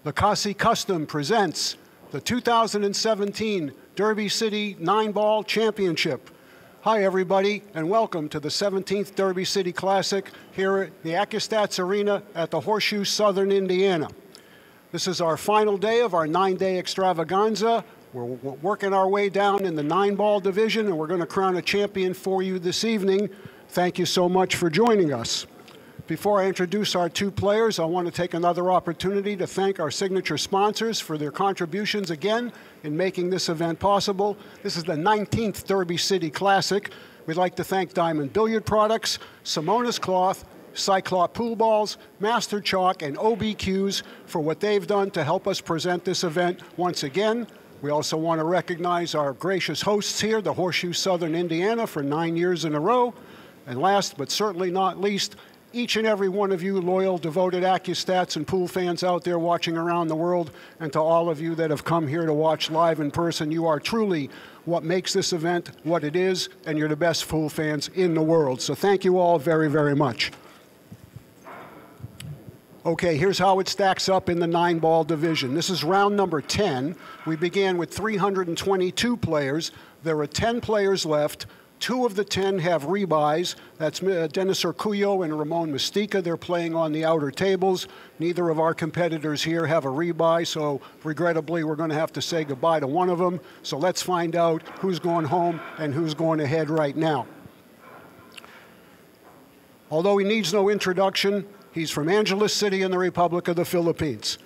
Lacassi Custom presents the 2017 Derby City 9-Ball Championship. Hi everybody, and welcome to the 17th Derby City Classic here at the Accu-Stats Arena at the Horseshoe, Southern Indiana. This is our final day of our 9-day extravaganza. We're working our way down in the 9-ball division, and we're going to crown a champion for you this evening. Thank you so much for joining us. Before I introduce our two players, I want to take another opportunity to thank our signature sponsors for their contributions again in making this event possible. This is the 19th Derby City Classic. We'd like to thank Diamond Billiard Products, Simona's Cloth, Cyclop Pool Balls, Master Chalk, and OBQs for what they've done to help us present this event once again. We also want to recognize our gracious hosts here, the Horseshoe Southern Indiana, for 9 years in a row. And last but certainly not least, each and every one of you loyal, devoted Accu-Stats and pool fans out there watching around the world, and to all of you that have come here to watch live in person, you are truly what makes this event what it is, and you're the best pool fans in the world. So thank you all very, very much. Okay, here's how it stacks up in the 9-ball division. This is round number 10. We began with 322 players. There are 10 players left. 2 of the 10 have rebuys. That's Dennis Urcullo and Ramon Mystica. They're playing on the outer tables. Neither of our competitors here have a rebuy, so regrettably, we're going to have to say goodbye to one of them. So let's find out who's going home and who's going ahead right now. Although he needs no introduction, he's from Angeles City in the Republic of the Philippines.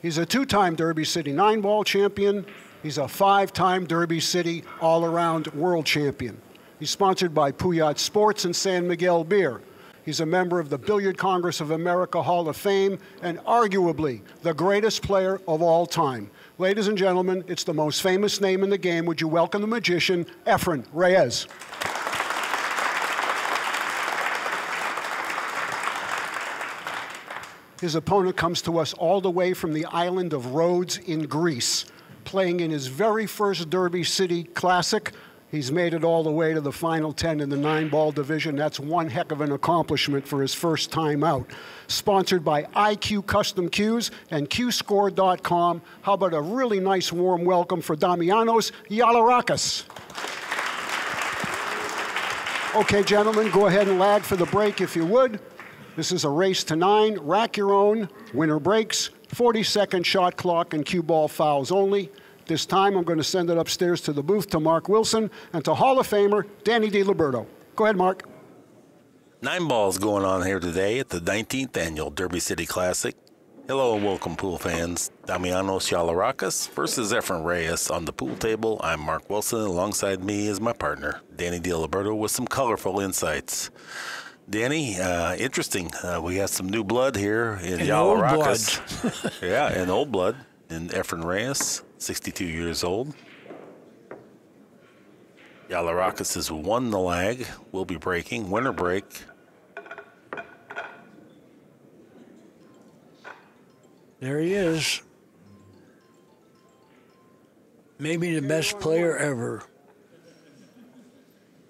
He's a 2-time Derby City 9-ball champion. He's a 5-time Derby City all-around world champion. He's sponsored by Puyat Sports and San Miguel Beer. He's a member of the Billiard Congress of America Hall of Fame and arguably the greatest player of all time. Ladies and gentlemen, it's the most famous name in the game. Would you welcome the magician, Efren Reyes. His opponent comes to us all the way from the island of Rhodes in Greece, playing in his very first Derby City Classic. He's made it all the way to the final 10 in the 9-ball division. That's one heck of an accomplishment for his first time out. Sponsored by IQ Custom Cues and QScore.com. How about a really nice warm welcome for Damianos Giallourakis. Okay, gentlemen, go ahead and lag for the break if you would. This is a race to 9. Rack your own. Winner breaks. 40-second shot clock and cue ball fouls only. This time, I'm going to send it upstairs to the booth to Mark Wilson and to Hall of Famer Danny DiLiberto. Go ahead, Mark. 9 balls going on here today at the 19th Annual Derby City Classic. Hello and welcome, pool fans. Damianos Giallourakis versus Efren Reyes on the pool table. I'm Mark Wilson. Alongside me is my partner, Danny DiLiberto, with some colorful insights. Danny, interesting. We got some new blood here in Giallourakis. Yeah, and old blood in Efren Reyes. 62 years old. Giallourakis has won the lag. Will be breaking. Winner break. There he is. Maybe the best player ever.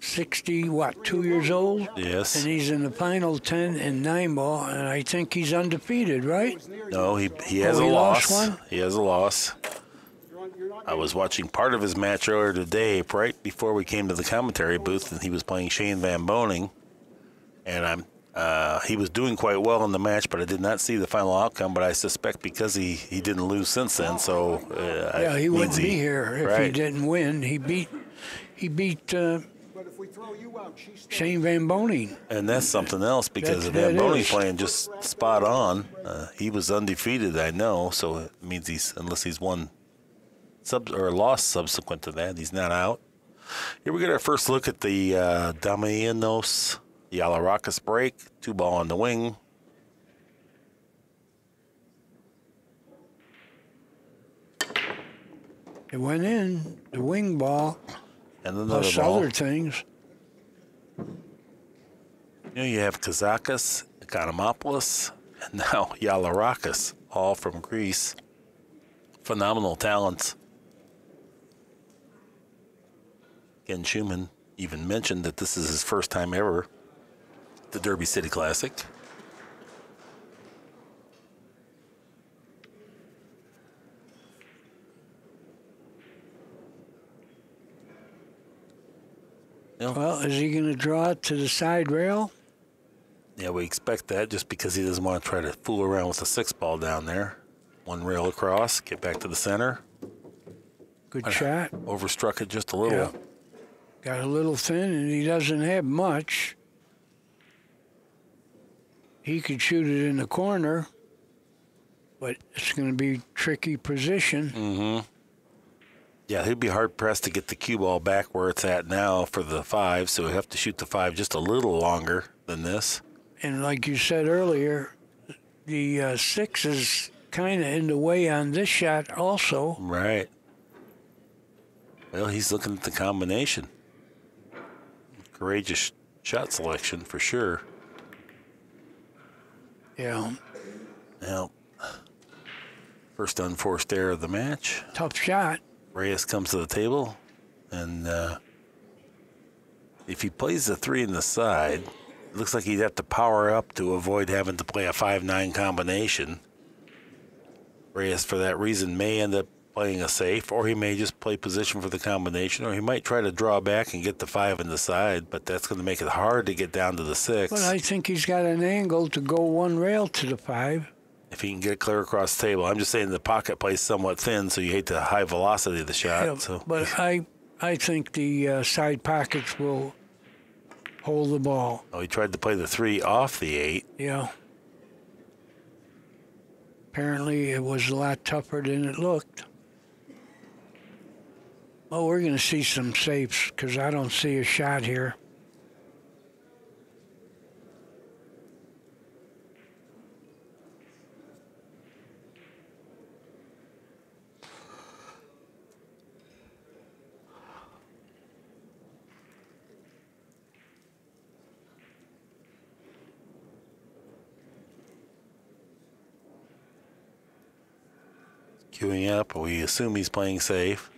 2 years old? Yes. And he's in the final 10 in 9-ball, and I think he's undefeated, right? No, he has a loss. Lost one? He has a loss. I was watching part of his match earlier today, right before we came to the commentary booth, and he was playing Shane Van Boning. And he was doing quite well in the match, but I did not see the final outcome. But I suspect because he didn't lose since then, so yeah, he wouldn't be here if he didn't win. He beat Shane Van Boning. And that's something else because Van Boning playing just spot on. He was undefeated, I know, so it means unless he's won or lost subsequent to that, he's not out. Here we get our first look at the Damianos Giallourakis break. 2-ball on the wing. It went in, the wing ball, and another plus ball. Other things. You have Kazakis, Economopoulos, and now Giallourakis, all from Greece. Phenomenal talents. Ken Schumann even mentioned that this is his first time ever at the Derby City Classic. Well, is he going to draw it to the side rail? Yeah, we expect that just because he doesn't want to try to fool around with the 6-ball down there. One rail across, get back to the center. Good shot. Overstruck it just a little. Yeah. Got a little thin, and he doesn't have much. He could shoot it in the corner, but it's going to be tricky position. Mm-hmm. Yeah, he'd be hard-pressed to get the cue ball back where it's at now for the 5, so he'd have to shoot the 5 just a little longer than this. And like you said earlier, the 6 is kind of in the way on this shot also. Right. Well, he's looking at the combination. Courageous shot selection for sure. Yeah. Now, first unforced error of the match. Tough shot. Reyes comes to the table, and if he plays the 3 in the side, it looks like he'd have to power up to avoid having to play a 5-9 combination. Reyes, for that reason, may end up playing a safe, or he may just play position for the combination, or he might try to draw back and get the 5 in the side, but that's going to make it hard to get down to the 6. But I think he's got an angle to go one rail to the 5. If he can get clear across the table. I'm just saying the pocket plays somewhat thin, so you hate the high velocity of the shot. Yeah, so. But I think the side pockets will hold the ball. Oh, he tried to play the 3 off the 8. Yeah. Apparently it was a lot tougher than it looked. Oh, we're going to see some safes because I don't see a shot here. Queuing up, we assume he's playing safe.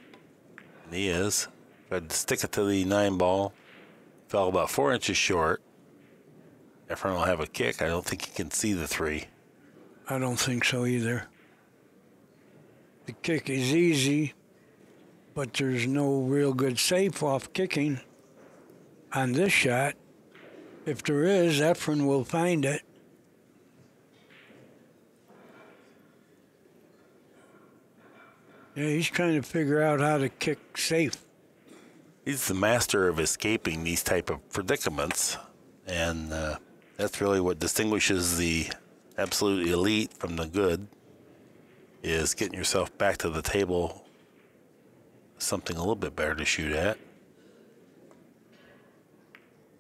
And he is. Tried to stick it to the 9 ball. Fell about 4 inches short. Efren will have a kick. I don't think he can see the 3. I don't think so either. The kick is easy, but there's no real good safe off kicking on this shot. If there is, Efren will find it. Yeah, he's trying to figure out how to kick safe. He's the master of escaping these type of predicaments, and that's really what distinguishes the absolute elite from the good, is getting yourself back to the table, something a little bit better to shoot at.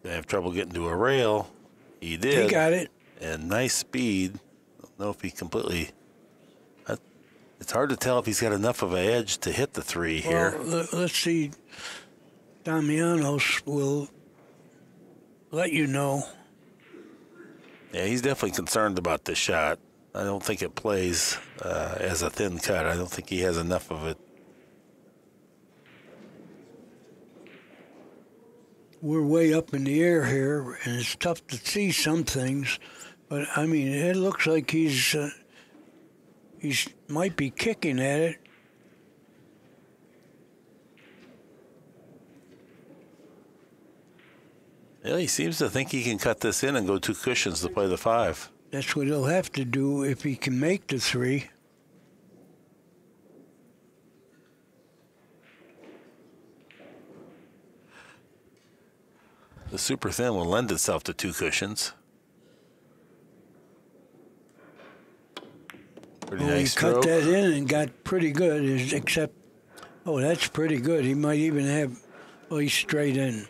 They have trouble getting to a rail. He did. He got it. And nice speed. Don't know if he completely... It's hard to tell if he's got enough of an edge to hit the 3 here. Well, let's see. Damianos will let you know. Yeah, he's definitely concerned about this shot. I don't think it plays as a thin cut. I don't think he has enough of it. We're way up in the air here, and it's tough to see some things. But, I mean, it looks like he's might be kicking at it. Yeah, he seems to think he can cut this in and go 2 cushions to play the 5. That's what he'll have to do if he can make the 3. The super thin will lend itself to 2 cushions. Pretty nice he cut stroke. that in and got pretty good, except, oh, that's pretty good. He might even have, oh, he's straight in.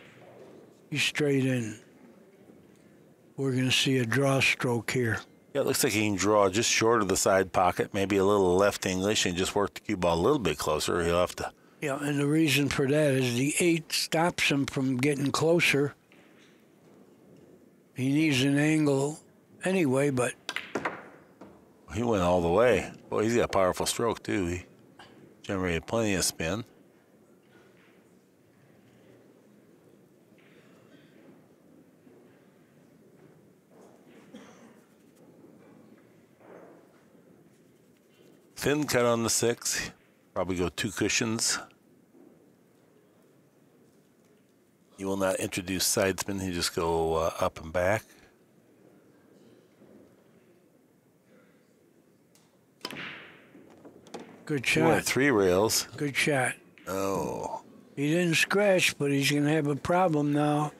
He's straight in. We're going to see a draw stroke here. Yeah, it looks like he can draw just short of the side pocket, maybe a little left English, and just work the cue ball a little bit closer. He'll have to. Yeah, and the reason for that is the 8 stops him from getting closer. He needs an angle anyway, but... He went all the way. Boy, he's got a powerful stroke, too. He generated plenty of spin. Thin cut on the 6. Probably go 2 cushions. You will not introduce sidespin. You just go up and back. Good You went shot. 3 rails. Good shot. Oh. He didn't scratch, but he's going to have a problem now.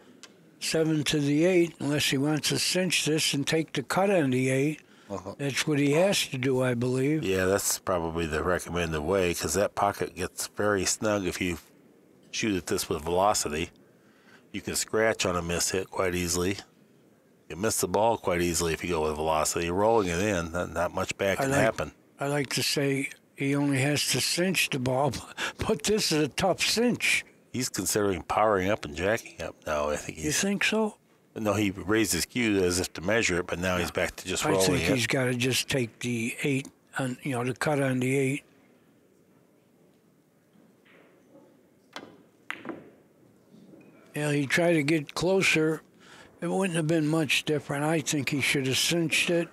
7 to the 8, unless he wants to cinch this and take the cut on the 8. That's what he has to do, I believe. Yeah, that's probably the recommended way, because that pocket gets very snug if you shoot at this with velocity. You can scratch on a miss hit quite easily. You miss the ball quite easily if you go with velocity. Rolling it in, not much bad can happen. I like to say he only has to cinch the ball, but this is a tough cinch. He's considering powering up and jacking up now. I think You think so? No, he raised his cue as if to measure it, but now he's back to just rolling it. I think he's got to just take the 8, on, the cut on the 8. Yeah, he tried to get closer. It wouldn't have been much different. I think he should have cinched it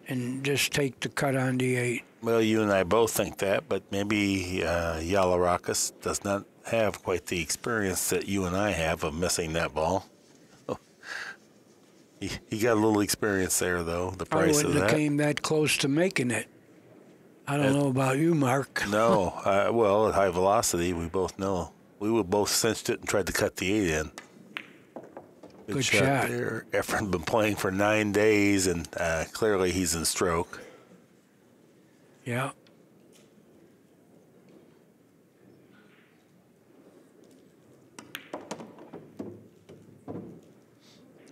and just take the cut on the 8. Well, you and I both think that, but maybe Giallourakis does not have quite the experience that you and I have of missing that ball. He got a little experience there, though. The price of that. I wouldn't have came that close to making it. I don't know about you, Mark. No. Well, at high velocity, we both know. We would both cinched it and tried to cut the 8 in. Good shot there. Efren been playing for 9 days, and clearly he's in stroke. Yeah.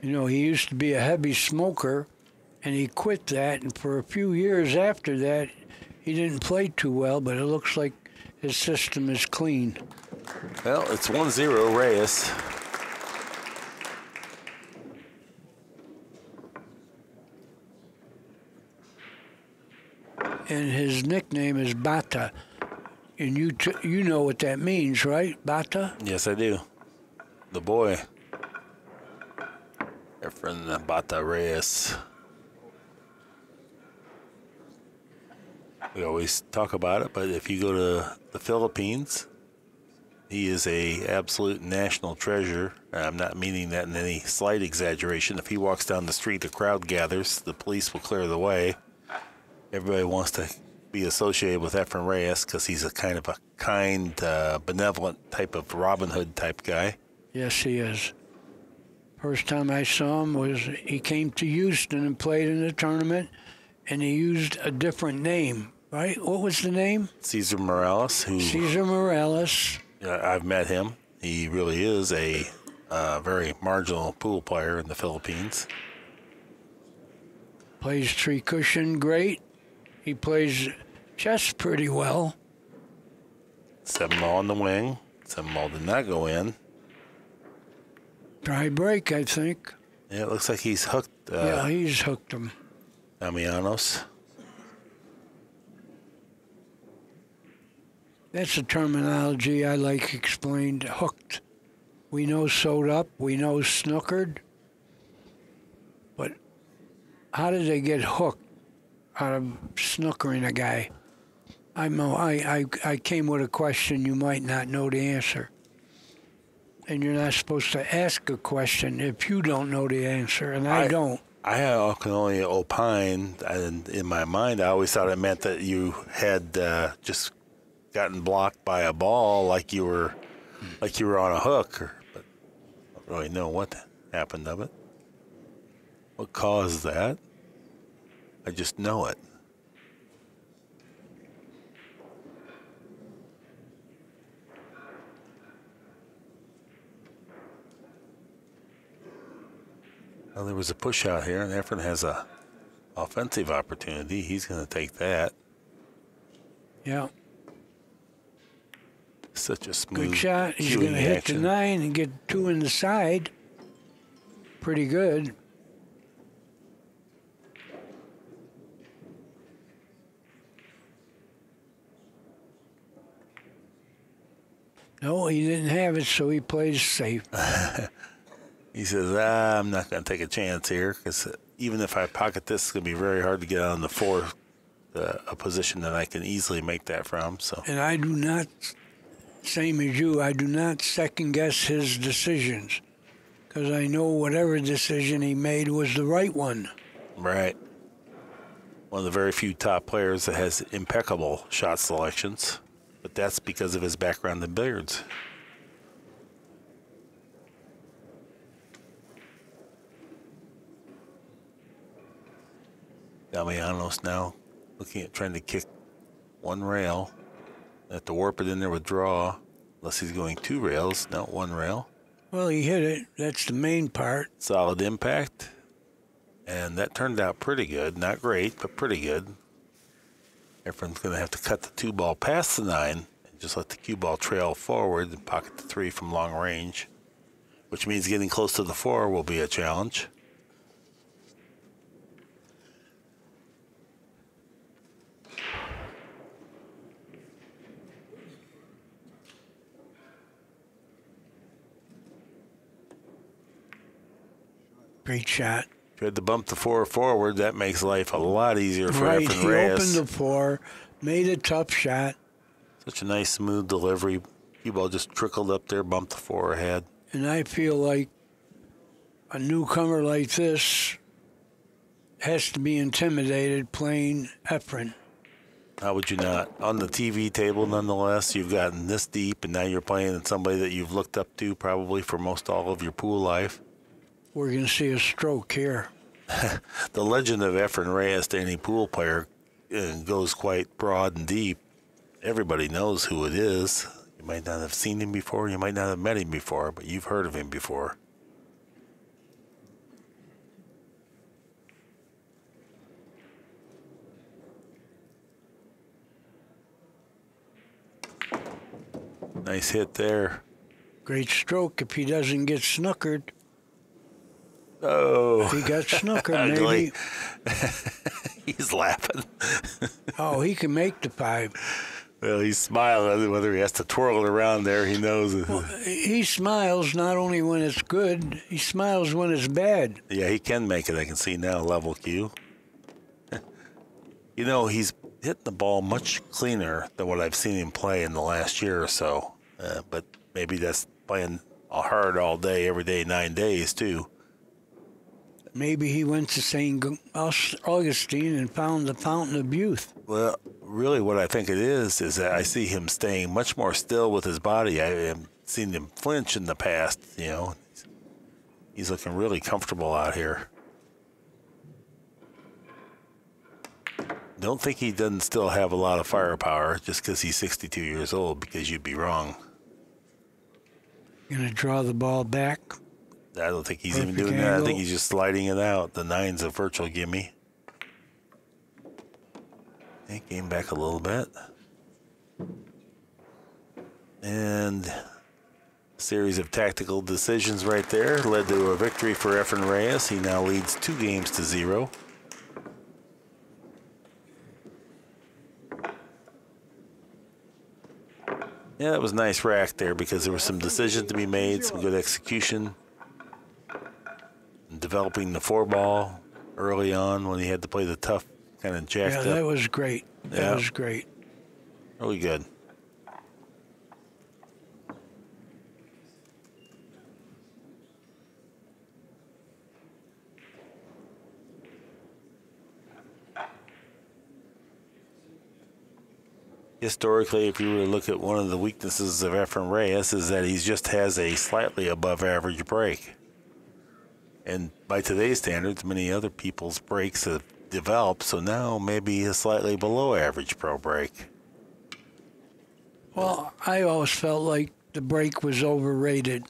He used to be a heavy smoker, and he quit that, and for a few years after that, he didn't play too well, but it looks like his system is clean. Well, it's 1-0 Reyes. And his nickname is Bata. And you know what that means, right? Bata? Yes, I do. The boy. Efren Bata Reyes. We always talk about it, but if you go to the Philippines, he is a absolute national treasure. I'm not meaning that in any slight exaggeration. If he walks down the street, a crowd gathers, the police will clear the way. Everybody wants to be associated with Efren Reyes because he's a kind, benevolent type of Robin Hood type guy. Yes, he is. First time I saw him was he came to Houston and played in the tournament, and he used a different name, right? What was the name? Cesar Morales. Cesar Morales. I've met him. He really is a very marginal pool player in the Philippines. Plays three cushion great. He plays chess pretty well. 7-ball on the wing. 7-ball did not go in. Dry break, I think. Yeah, it looks like he's hooked. Yeah, he's hooked him. Damianos. That's a terminology I like explained. Hooked. We know sewed up. We know snookered. But how did they get hooked out of snookering a guy? I came with a question you might not know the answer. And you're not supposed to ask a question if you don't know the answer, and I don't. I can only opine, and in my mind, I always thought it meant that you had just gotten blocked by a ball, like you were on a hook, but I don't really know what happened of it. What caused that? I just know it. Well, there was a push out here, and Efren has a offensive opportunity. He's going to take that. Yeah. Such a smooth. Good shot. He's going to hit the 9 and get 2 in the side. Pretty good. No, he didn't have it, so he plays safe. He says, I'm not going to take a chance here because even if I pocket this, it's going to be very hard to get on the 4, a position that I can easily make that from. So. And I do not same as you, I do not second guess his decisions because I know whatever decision he made was the right one. Right. One of the very few top players that has impeccable shot selections, but that's because of his background in billiards. Damianos now looking at trying to kick one rail. Have to warp it in there with draw, unless he's going 2 rails, not 1 rail. Well, he hit it. That's the main part. Solid impact. And that turned out pretty good. Not great, but pretty good. Efren's going to have to cut the 2 ball past the 9 and just let the cue ball trail forward and pocket the 3 from long range, which means getting close to the 4 will be a challenge. Great shot. If you had to bump the 4 forward, that makes life a lot easier for Right, Efren he Reyes. opened the 4, made a tough shot. Such a nice, smooth delivery. Cue ball just trickled up there, bumped the 4 ahead. And I feel like a newcomer like this has to be intimidated playing Efren. How would you not? On the TV table, nonetheless, you've gotten this deep, and now you're playing somebody that you've looked up to probably for most all of your pool life. We're going to see a stroke here. The legend of Efren Reyes to any pool player goes quite broad and deep. Everybody knows who it is. You might not have seen him before, you might not have met him before, but you've heard of him before. Nice hit there. Great stroke if he doesn't get snookered. Oh. If he got snookered, maybe. He's laughing. Oh, he can make the 5. Well, he's smiling. Whether he has to twirl it around there, he knows. Well, he smiles not only when it's good, he smiles when it's bad. Yeah, he can make it. I can see now, level cue. You know, he's hitting the ball much cleaner than what I've seen him play in the last year or so. But maybe that's playing hard all day, every day, 9 days, too. Maybe he went to St. Augustine and found the fountain of youth. Well, really what I think it is that I see him staying much more still with his body. I have seen him flinch in the past, you know. He's looking really comfortable out here. Don't think he doesn't still have a lot of firepower just because he's 62 years old, because you'd be wrong. Going to draw the ball back. I don't think he's Perfect even doing that. I angle. think he's just sliding it out. The 9's a virtual gimme. He came back a little bit. And a series of tactical decisions right there led to a victory for Efren Reyes. He now leads 2 games to 0. Yeah, that was a nice rack there because there were some decisions to be made, some good execution. Developing the 4 ball early on when he had to play the tough kind of jacked up. Yeah, that was great. That was great. Really good. Historically, if you were to look at one of the weaknesses of Efren Reyes, is that he just has a slightly above average break. And by today's standards, many other people's breaks have developed, so now maybe a slightly below average pro break. Well, I always felt like the break was overrated.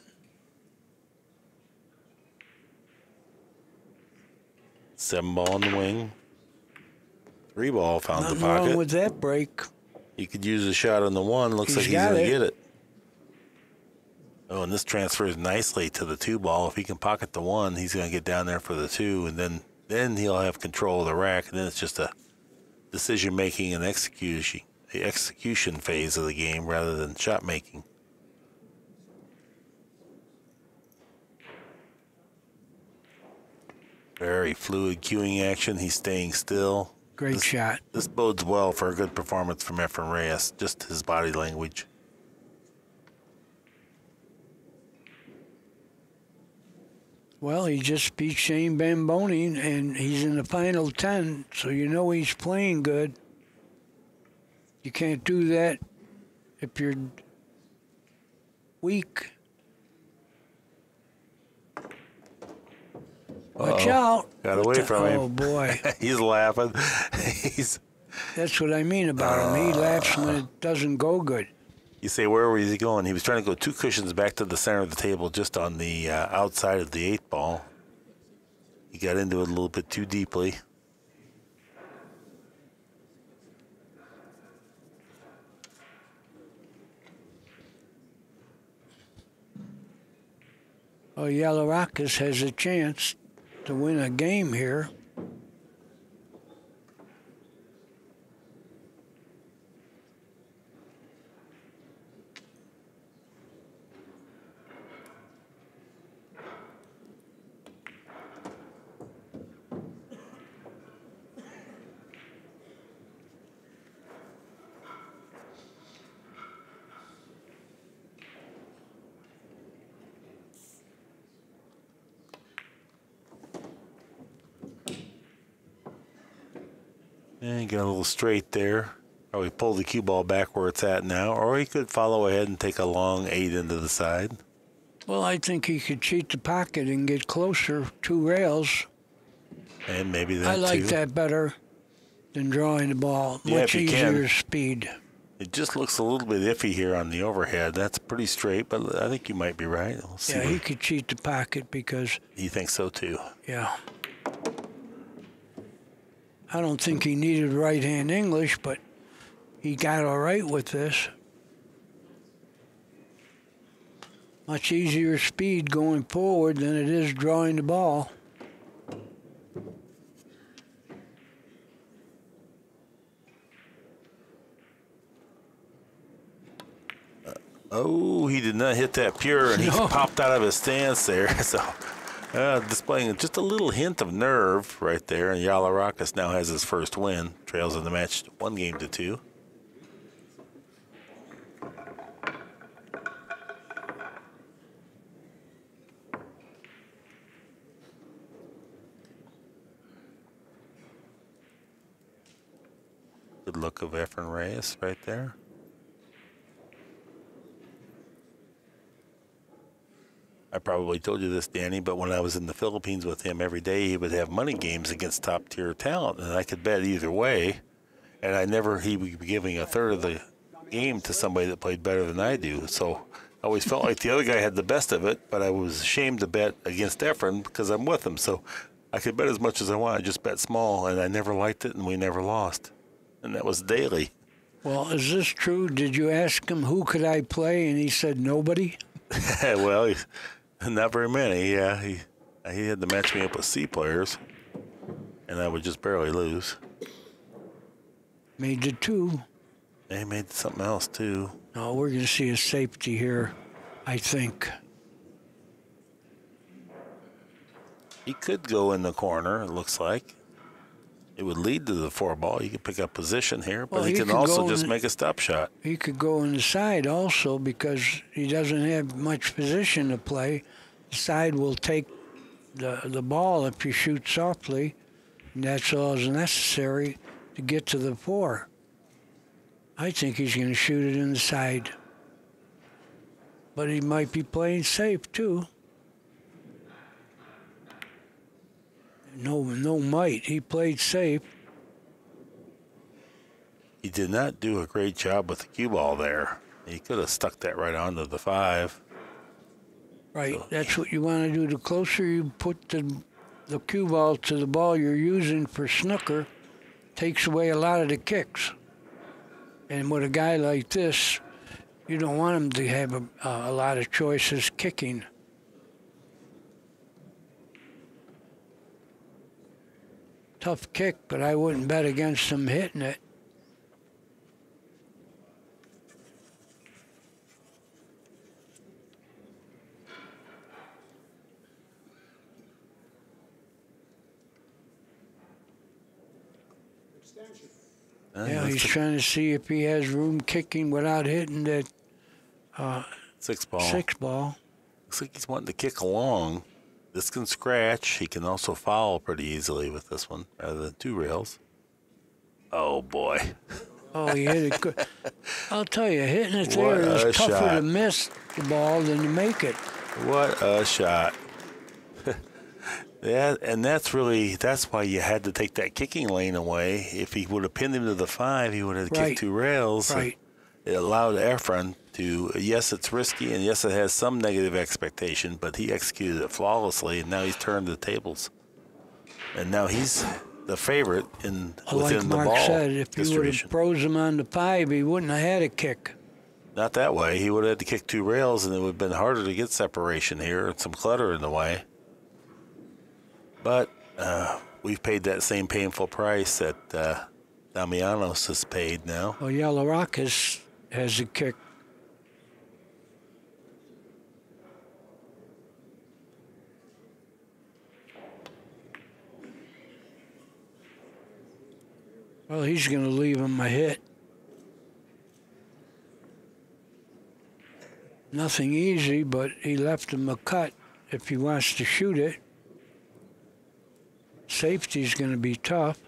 Seven ball in the wing. 3 ball found the Nothing wrong pocket. with that break. He could use a shot on the 1. Looks like he's got going to it. get it. Oh, and this transfers nicely to the 2 ball. If he can pocket the 1, he's going to get down there for the 2, and then he'll have control of the rack, and then it's just a decision-making and execution phase of the game rather than shot-making. Very fluid cueing action. He's staying still. Great shot. This bodes well for a good performance from Efren Reyes, just his body language. Well, he just beat Shane Bamboni, and he's in the final 10, so you know he's playing good. You can't do that if you're weak. Watch out. Got away from him. Oh, boy. He's laughing. That's what I mean about him. He laughs when it doesn't go good. You say, where was he going? He was trying to go 2 cushions back to the center of the table, just on the outside of the 8 ball. He got into it a little bit too deeply. Oh, Giallourakis has a chance to win a game here. And get a little straight there. Probably pull the cue ball back where it's at now, or he could follow ahead and take a long 8 into the side. Well, I think he could cheat the pocket and get closer 2 rails. And maybe that I like too. that better than drawing the ball. Yeah, Much if you easier can. speed. It just looks a little bit iffy here on the overhead. That's pretty straight, but I think you might be right. We'll see. Yeah, he could cheat the pocket because, He thinks so too. yeah. I don't think he needed right-hand English, but he got all right with this. Much easier speed going forward than it is drawing the ball. Oh, he did not hit that pure, and he No. popped out of his stance there. So, displaying just a little hint of nerve right there. And Giallourakis now has his first win. Trails in the match 1-2. Good look of Efren Reyes right there. I probably told you this, Danny, but when I was in the Philippines with him every day, he would have money games against top-tier talent, and I could bet either way. And he would be giving a third of the game to somebody that played better than I do. So I always felt like the other guy had the best of it, but I was ashamed to bet against Efren because I'm with him. So I could bet as much as I want. I just bet small, and I never liked it, and we never lost. And that was daily. Well, is this true? Did you ask him who could I play, and he said nobody? Well, not very many. Yeah, he had to match me up with C players, and I would just barely lose. Made the 2. He made something else too. No, we're going to see a safety here, I think. He could go in the corner. It looks like it would lead to the 4-ball. He could pick up position here, but Well, he he can could also go just in- make a stop shot. He could go in the side also because he doesn't have much position to play. The side will take the ball if you shoot softly, and that's all is necessary to get to the 4. I think he's going to shoot it in the side. But he might be playing safe, too. No might. He played safe. He did not do a great job with the cue ball there. He could have stuck that right onto the 5. Right, that's what you want to do. The closer you put the cue ball to the ball you're using for snooker, takes away a lot of the kicks. And with a guy like this, you don't want him to have a lot of choices kicking. Tough kick, but I wouldn't bet against him hitting it. Yeah, he's trying to see if he has room kicking without hitting that 6-ball. 6-ball. Looks like he's wanting to kick along This can scratch. He can also foul pretty easily with this one, rather than 2 rails. Oh, boy. Oh, he hit it good. I'll tell you, hitting it What there a is tougher shot. to miss the ball than to make it. What a shot. Yeah, and that's why you had to take that kicking lane away. If he would have pinned him to the 5, he would have kicked 2 rails. Right. It allowed Efren to, yes, it's risky, and yes, it has some negative expectation, but he executed it flawlessly, and now he's turned the tables. And now he's the favorite within like the Mark ball said, if he would have froze him on the 5, he wouldn't have had a kick. Not that way. He would have had to kick 2 rails, and it would have been harder to get separation here and some clutter in the way. But we've paid that same painful price that Damianos has paid now. Well, Giallourakis has a kick. Well, he's going to leave him a hit. Nothing easy, but he left him a cut if he wants to shoot it. Safety's going to be tough.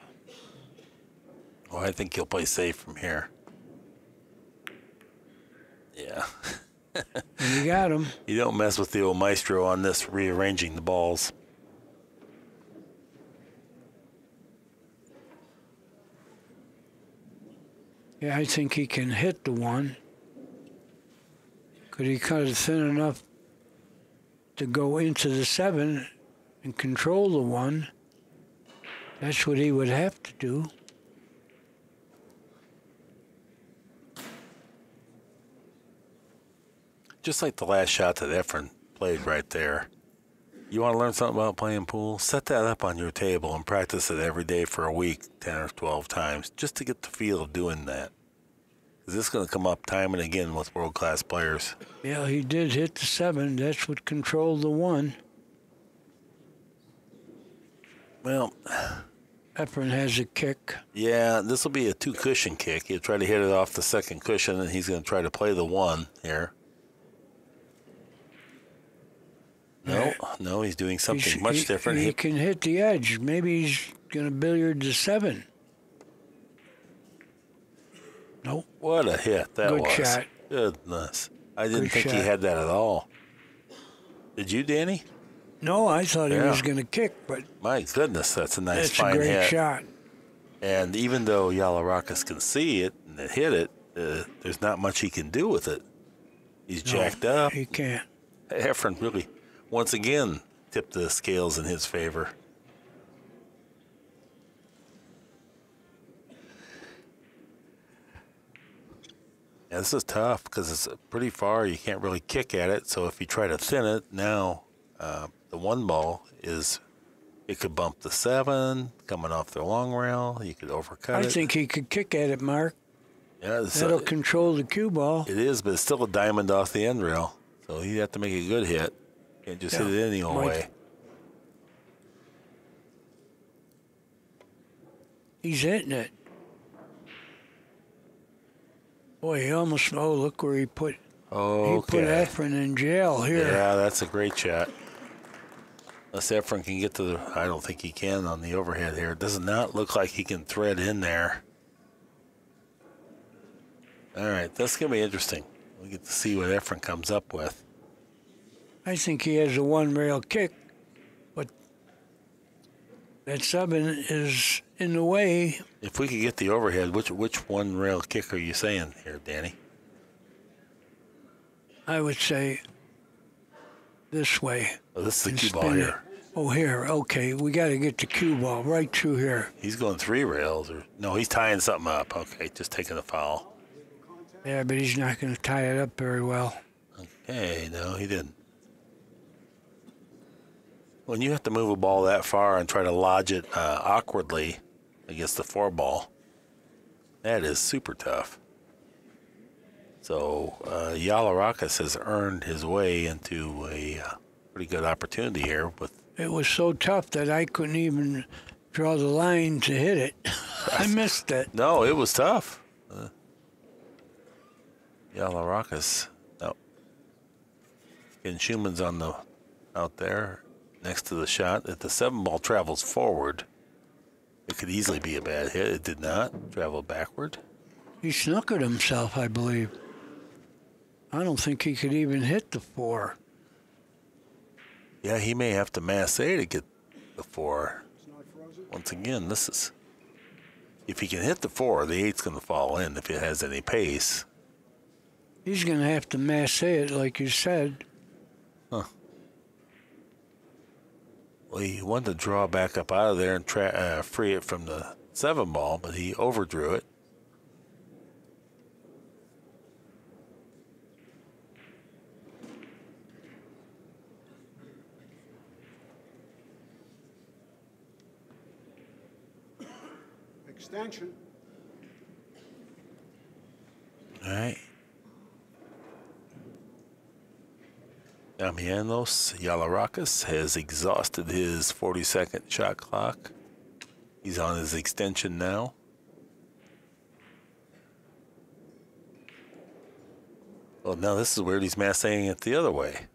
Oh, I think he'll play safe from here. Yeah. And you got him. You don't mess with the old maestro on this rearranging the balls. Yeah, I think he can hit the 1. Could he cut it thin enough to go into the 7 and control the 1? That's what he would have to do. Just like the last shot that Efren played right there. You want to learn something about playing pool? Set that up on your table and practice it every day for a week, 10 or 12 times, just to get the feel of doing that. Because this is going to come up time and again with world-class players. Yeah, he did hit the 7. That's what controlled the 1. Well, Efren has a kick. yeah, this will be a 2-cushion kick. He'll try to hit it off the 2nd cushion, and he's going to try to play the 1 here. No, he's doing something much different. He can hit the edge. Maybe he's going to billiard the 7. Nope. What a hit that was. Good shot. Goodness. I didn't think he shot. had that at all. Did you, Danny? No, I thought he Yeah. was going to kick, but My goodness, that's a nice, that's fine a great hit. shot. And even though Giallourakis can see it and hit it, there's not much he can do with it. He's jacked up. He can't. Efren really, once again, tipped the scales in his favor. Yeah, this is tough because it's pretty far. You can't really kick at it. So if you try to thin it, now the 1 ball is, it could bump the 7 coming off the long rail. You could overcut it. I think he could kick at it, Mark. Yeah, That'll control the cue ball. it is, but it's still a diamond off the end rail. So he'd have to make a good hit. Can't just hit it any old way. He's hitting it. Boy, he almost, oh, look where he put Efren in jail here. Yeah, that's a great shot. Unless Efren can get to the, I don't think he can on the overhead here. It does not look like he can thread in there. All right, that's going to be interesting. We get to see what Efren comes up with. I think he has a 1 rail kick, but that 7 is in the way. If we could get the overhead, which 1 rail kick are you saying here, Danny? I would say this way. Oh, this is the And cue ball spin it. here. Oh, here. Okay, we got to get the cue ball right through here. He's going 3 rails. Or no, he's tying something up. Okay, just taking a foul. Yeah, but he's not going to tie it up very well. Okay, no, he didn't. When you have to move a ball that far and try to lodge it awkwardly against the 4 ball, that is super tough. So Giallourakis has earned his way into a pretty good opportunity here. It was so tough that I couldn't even draw the line to hit it. I missed it. No, it was tough. Giallourakis. No. And Schumann's out there. next to the shot. If the 7-ball travels forward, it could easily be a bad hit. It did not travel backward. He snookered himself, I believe. I don't think he could even hit the 4. Yeah, he may have to masse to get the 4. Once again, this is... If he can hit the 4, the 8's going to fall in if it has any pace. He's going to have to masse it, like you said. Huh. Well, he wanted to draw back up out of there and free it from the 7-ball, but he overdrew it. Extension. All right. Damianos Giallourakis has exhausted his 40-second shot clock. He's on his extension now. Well, now this is weird. He's massing it the other way.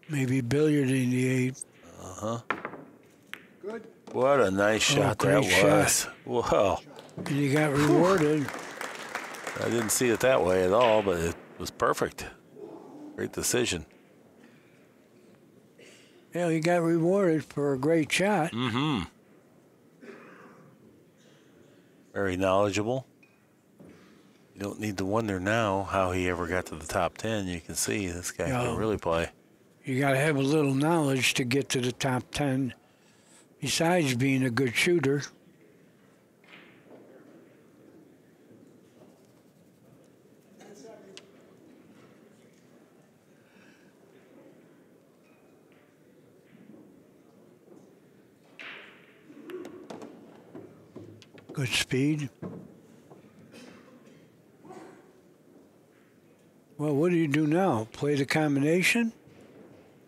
Maybe billiarding the 8. Uh-huh. Good. What a nice shot that great was. shot. Whoa. And he got rewarded. I didn't see it that way at all, but it was perfect. Great decision. Yeah, he got rewarded for a great shot. Mm-hmm. Very knowledgeable. You don't need to wonder now how he ever got to the top 10. You can see this guy can really play. You got to have a little knowledge to get to the top 10, besides being a good shooter. Good speed. Well, what do you do now? Play the combination?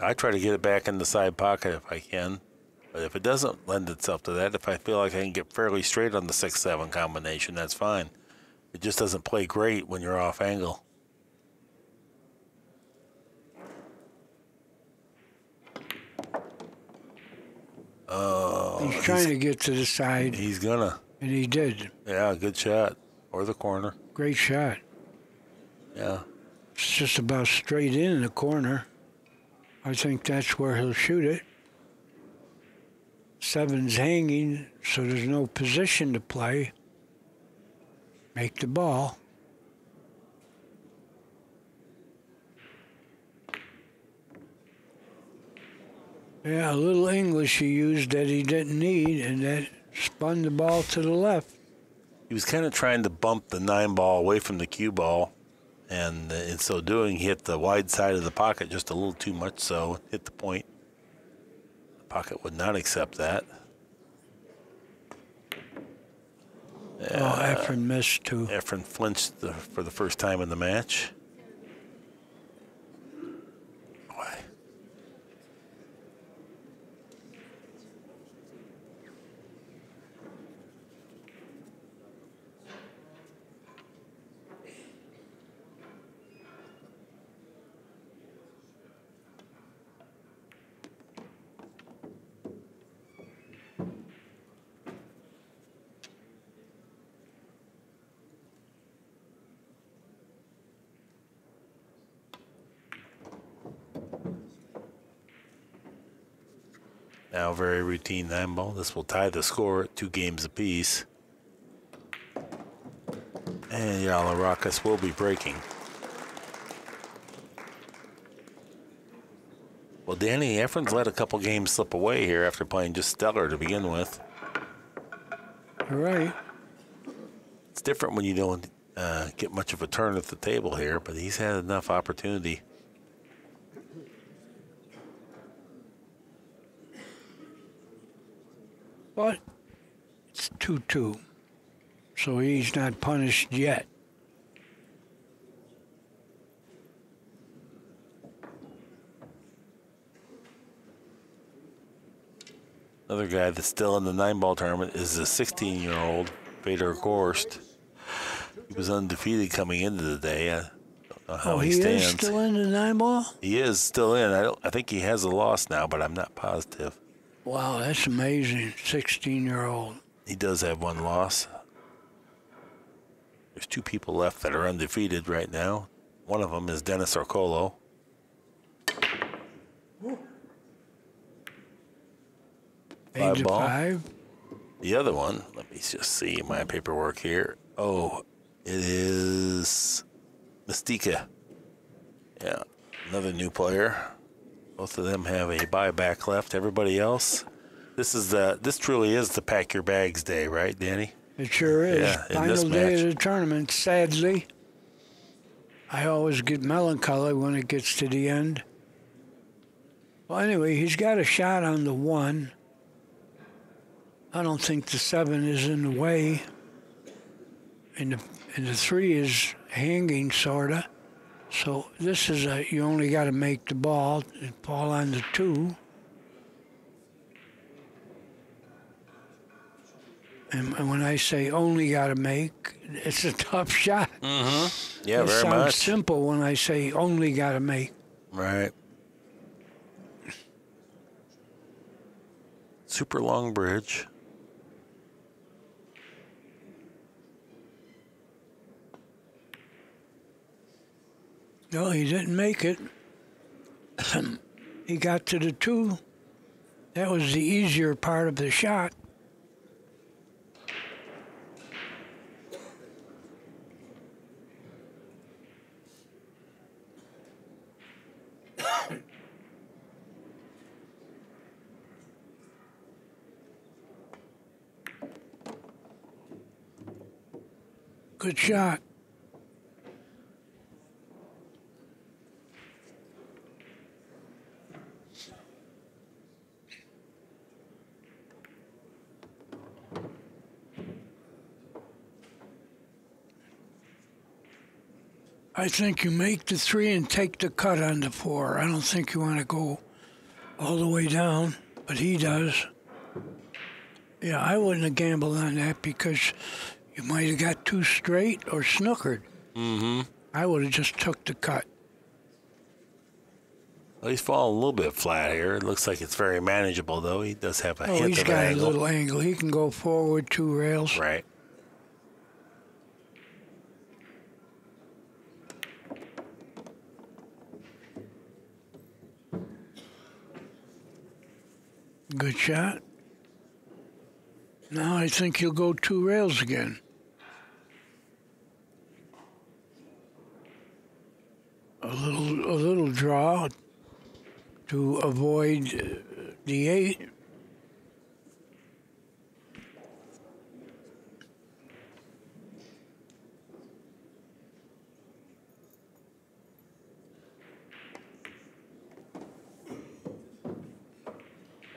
I try to get it back in the side pocket if I can. But if it doesn't lend itself to that, if I feel like I can get fairly straight on the 6-7 combination, that's fine. It just doesn't play great when you're off angle. Oh. He's trying to get to the side. He's gonna. And he did. Yeah, good shot. Or the corner. Great shot. Yeah. It's just about straight in the corner. I think that's where he'll shoot it. 7's hanging, so there's no position to play. Make the ball. Yeah, a little English he used that he didn't need, and that spun the ball to the left. He was kind of trying to bump the 9-ball away from the cue ball, and in so doing, he hit the wide side of the pocket just a little too much, so hit the point. The pocket would not accept that. Oh, Efren missed too. Efren flinched for the first time in the match. Why? Now very routine 9-ball. This will tie the score at 2 games apiece. And Giallourakis will be breaking. Well, Danny, Efren's let a couple games slip away here after playing just stellar to begin with. You're right. It's different when you don't get much of a turn at the table here, but he's had enough opportunity. But it's 2-2, so he's not punished yet. Another guy that's still in the 9-ball tournament is the 16-year-old Fedor Gorst. He was undefeated coming into the day. I don't how he is stands. still in the 9-ball? He is still in. I think he has a loss now, but I'm not positive. Wow, that's amazing. 16-year-old. He does have one loss. There's 2 people left that are undefeated right now. One of them is Dennis Orcolo. Five ball. 5. The other one, let me just see my paperwork here. Oh, it is Mystica. Yeah, another new player. Both of them have a buyback left. Everybody else, this truly is the pack your bags day, right, Danny? It sure is. Yeah, in Final this day match. of the tournament, sadly. I always get melancholy when it gets to the end. Well, anyway, he's got a shot on the 1. I don't think the 7 is in the way. And the 3 is hanging, sort of. So this is you only got to make the ball and fall on the 2. And when I say only got to make, it's a tough shot. Mm-hmm. Yeah, it very sounds much. simple when I say only got to make. Right. Super long bridge. No, he didn't make it. He got to the 2. That was the easier part of the shot. Good shot. I think you make the 3 and take the cut on the 4. I don't think you want to go all the way down, but he does. Yeah, I wouldn't have gambled on that because you might have got too straight or snookered. Mm-hmm. I would have just took the cut. Well, he's falling a little bit flat here. It looks like it's very manageable, though. He does have a hint He's of got an a angle. little angle. He can go forward 2 rails. Right. Good shot. Now I think you'll go 2 rails again. A little draw to avoid the 8.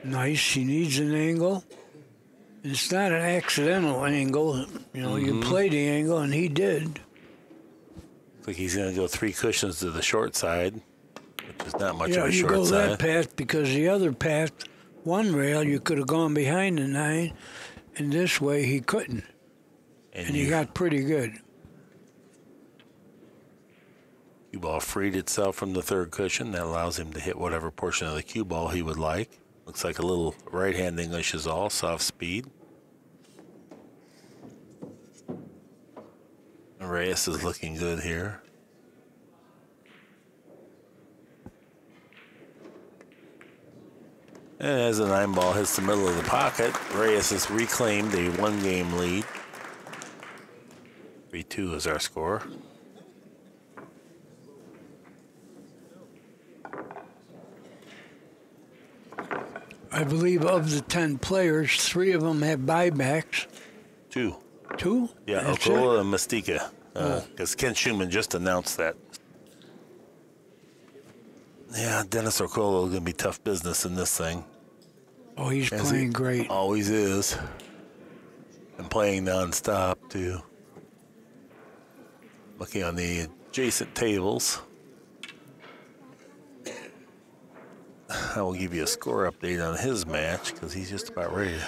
Nice. He needs an angle. It's not an accidental angle. You know, you play the angle, and he did. Looks like he's going to go 3 cushions to the short side, which is not much You know, of a you short go side. that path because the other path, 1 rail, you could have gone behind the 9, and this way he couldn't. And he got pretty good. Cue ball freed itself from the 3rd cushion. That allows him to hit whatever portion of the cue ball he would like. Looks like a little right-hand English is all, soft speed. Reyes is looking good here. And as the 9-ball hits the middle of the pocket, Reyes has reclaimed a 1-game lead. 3-2 is our score. I believe of the 10 players, 3 of them have buybacks. 2. 2? Yeah, That's Okola it? and Mystica. Because Ken Schumann just announced that. Yeah, Dennis Orcolo is going to be tough business in this thing. Oh, he's As playing he great. Always is. And playing nonstop, too. Looking on the adjacent tables. I will give you a score update on his match because he's just about ready to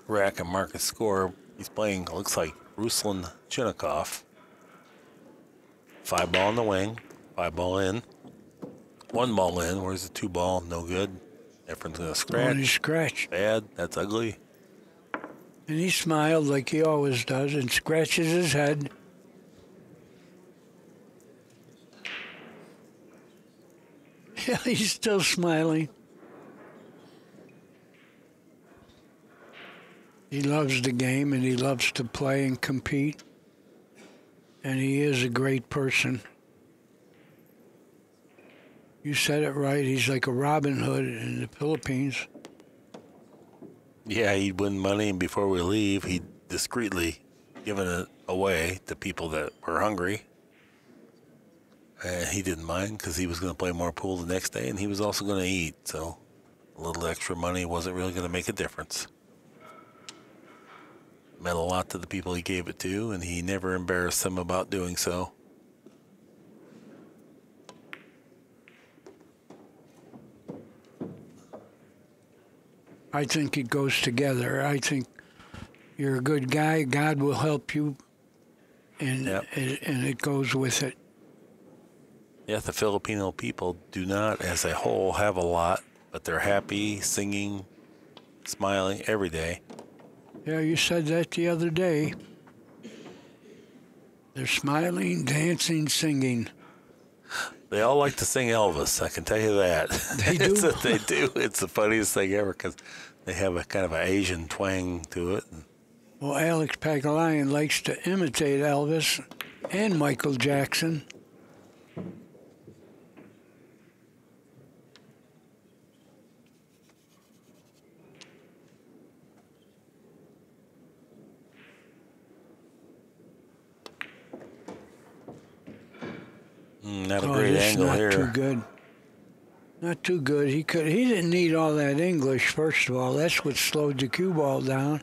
rack and mark a score. He's playing, looks like, Ruslan Chinnikov. 5 ball in the wing, 5 ball in, 1 ball in. Where's the 2 ball? No good. Efren's gonna scratch. Oh, he scratched. Bad. That's ugly. And he smiled like he always does and scratches his head. Yeah, he's still smiling. He loves the game and he loves to play and compete. And he is a great person. You said it right. He's like a Robin Hood in the Philippines. Yeah, he'd win money, and before we leave, he'd discreetly given it away to people that were hungry. And he didn't mind because he was going to play more pool the next day, and he was also going to eat. So a little extra money wasn't really going to make a difference. Meant a lot to the people he gave it to, and he never embarrassed them about doing so. I think it goes together. I think you're a good guy. God will help you, and it goes with it. Yeah, the Filipino people do not, as a whole, have a lot, but they're happy, singing, smiling every day. Yeah, you said that the other day. They're smiling, dancing, singing. They all like to sing Elvis, I can tell you that. They do? They do. It's the funniest thing ever because they have a kind of an Asian twang to it. Well, Alex Pagalayan likes to imitate Elvis and Michael Jackson. Not a great angle not here. Not too good. Not too good. He didn't need all that English, first of all. That's what slowed the cue ball down.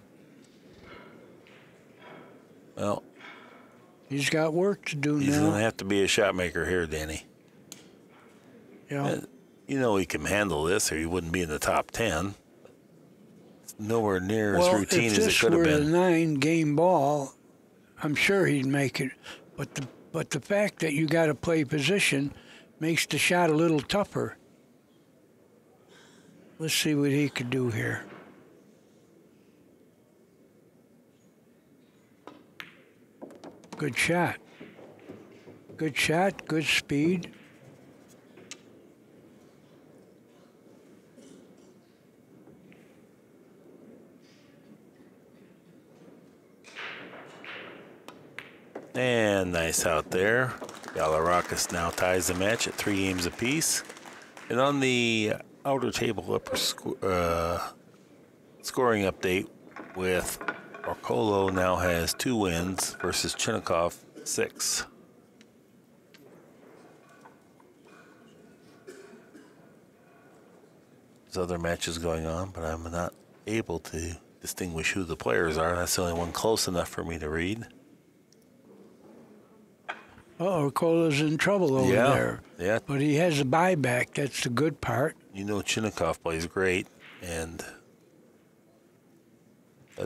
Well, he's got work to do now. He's going to have to be a shot maker here, Danny. Yeah. You know he can handle this, or he wouldn't be in the top 10. It's nowhere near as routine as it could have been. If this were a 9-game ball, I'm sure he'd make it. But the fact that you got to play position makes the shot a little tougher. Let's see what he could do here. Good shot. Good shot, good speed. And nice out there. Giallourakis now ties the match at 3 games apiece. And on the outer table upper scoring update with Orcolo now has 2 wins versus Chinnikov 6. There's other matches going on, but I'm not able to distinguish who the players are. That's the only one close enough for me to read. Orcolo's in trouble over there. Yeah. But he has a buyback. That's the good part. You know Chinnikov plays great, and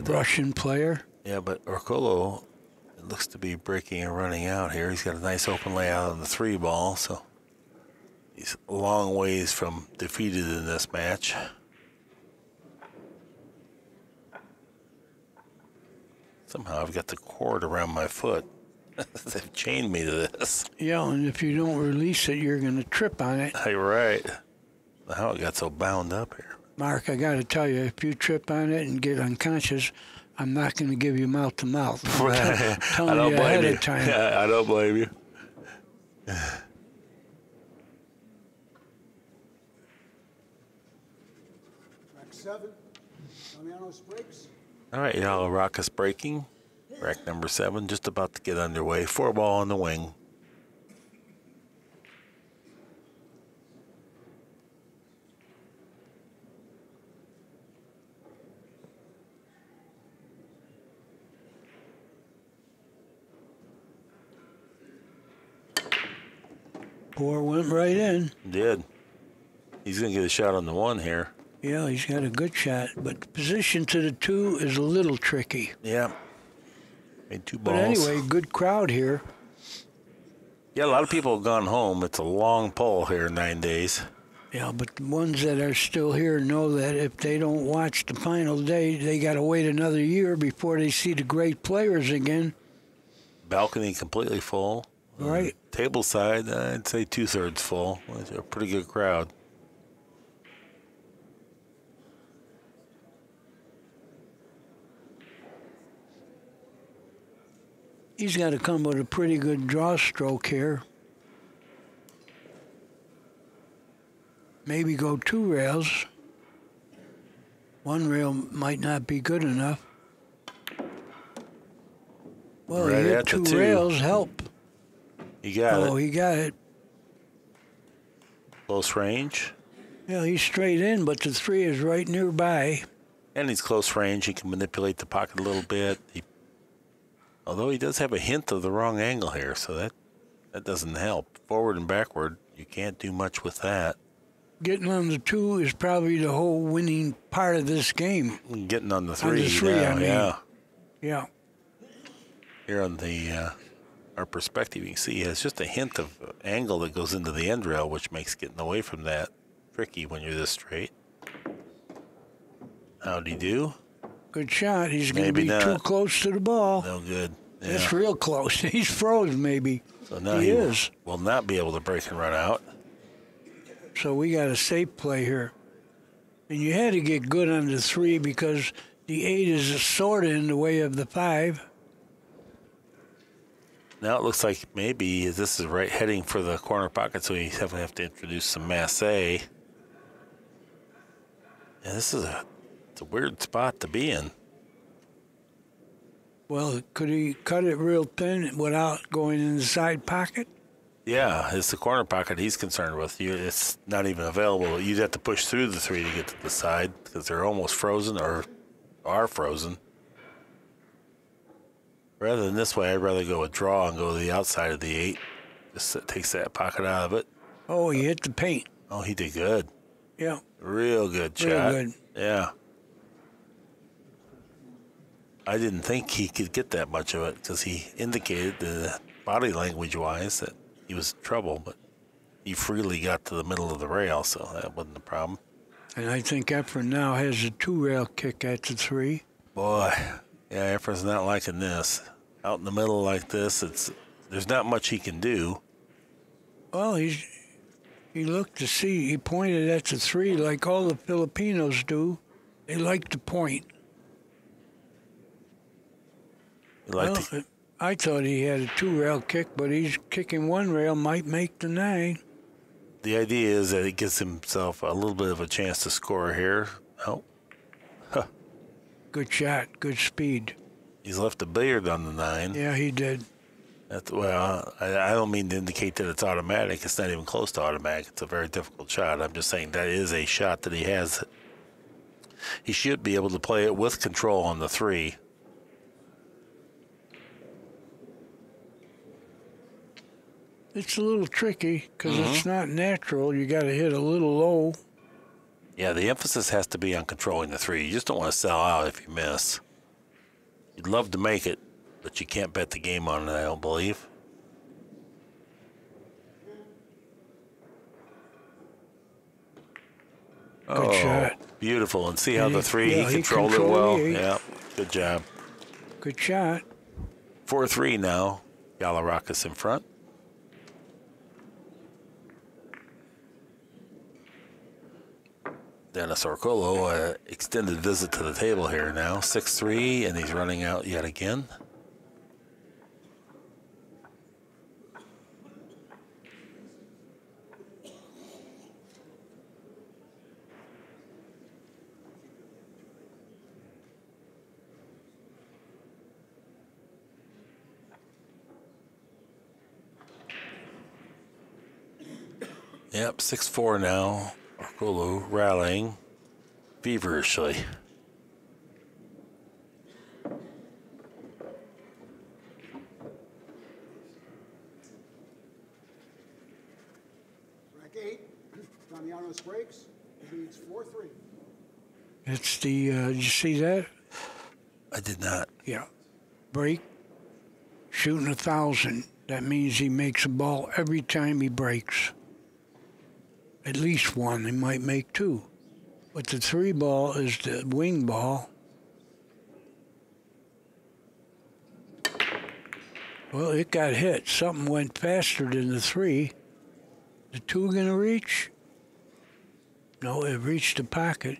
Russian player. Yeah, but Orcolo looks to be breaking and running out here. He's got a nice open layout on the 3 ball, so he's a long ways from defeated in this match. Somehow I've got the cord around my foot. They've chained me to this. Yeah, and if you don't release it, you're going to trip on it. You're right. How it got so bound up here. Mark, I got to tell you, if you trip on it and get unconscious, I'm not going to give you mouth-to-mouth. I'm telling you ahead of time. Yeah, I don't blame you. Track 7, Damianos breaks. All right, Giallourakis breaking. Rack number 7, just about to get underway. 4 ball on the wing. Four went right in. Did. He's going to get a shot on the 1 here. Yeah, he's got a good shot, but the position to the 2 is a little tricky. Yeah. Made 2 balls. But anyway, good crowd here. Yeah, a lot of people have gone home. It's a long pull here, 9 days. Yeah, but the ones that are still here know that if they don't watch the final day, they got to wait another year before they see the great players again. Balcony completely full. Right. Table side, I'd say 2/3 full. It's a pretty good crowd. He's got to come with a pretty good draw stroke here. Maybe go 2 rails. 1 rail might not be good enough. Well, Right he hit at the 2 two. rails help. You got Oh, it. he got it. Close range. Yeah, he's straight in, but the 3 is right nearby. And he's close range. He can manipulate the pocket a little bit. Although he does have a hint of the wrong angle here, so that doesn't help. Forward and backward, you can't do much with that. Getting on the 2 is probably the whole winning part of this game. Getting on the 3, the 3, now, I mean. yeah. Yeah. Here on the our perspective, you can see he has just a hint of angle that goes into the end rail, which makes getting away from that tricky when you're this straight. How'd he do? Good shot. He's going to Maybe be not. too close to the ball. No good. Yeah. It's real close. He's froze, maybe. So now he is. will not be able to break and run out. So we got a safe play here. And you had to get good on the 3 because the 8 is sort of in the way of the 5. Now it looks like maybe this is right heading for the corner pocket, so you have to introduce some masse. Yeah, this is it's a weird spot to be in. Well, could he cut it real thin without going in the side pocket? Yeah, it's the corner pocket he's concerned with. It's not even available. You'd have to push through the 3 to get to the side because they're almost frozen or are frozen. Rather than this way, I'd rather go with draw and go to the outside of the 8. Just takes that pocket out of it. Oh, he hit the paint. Oh, he did good. Yeah. Real good shot. Real good. Yeah. I didn't think he could get that much of it because he indicated body language-wise that he was in trouble, but he freely got to the middle of the rail, so that wasn't a problem. And I think Efren now has a 2-rail kick at the 3. Boy, yeah, Efren's not liking this. Out in the middle like this, there's not much he can do. Well, he looked to see. He pointed at the 3 like all the Filipinos do. They like to point. I thought he had a 2-rail kick, but he's kicking 1 rail, might make the 9. The idea is that he gives himself a little bit of a chance to score here. Oh. Huh. Good shot, good speed. He's left a billiard on the 9. Yeah, he did. Well, I don't mean to indicate that it's automatic. It's not even close to automatic. It's a very difficult shot. I'm just saying that is a shot that he has. He should be able to play it with control on the 3. It's a little tricky because it's not natural. You got to hit a little low. Yeah, the emphasis has to be on controlling the 3. You just don't want to sell out if you miss. You'd love to make it, but you can't bet the game on it, I don't believe. Good shot. Beautiful. And see how the 3, yeah, he controlled it well. Yeah, good job. Good shot. 4-3 now. Giallourakis in front. Dennis Orcolo, extended visit to the table here now. 6-3, and he's running out yet again. Yep, 6-4 now. Orcolo rallying feverishly. Rack 8, Damianos breaks, leads 4-3. It's the, did you see that? I did not. Yeah. Break, shooting 1,000. That means he makes a ball every time he breaks. At least one, he might make two. But the 3 ball is the wing ball. Well, it got hit. Something went faster than the 3. The 2 gonna reach? No, it reached the pocket.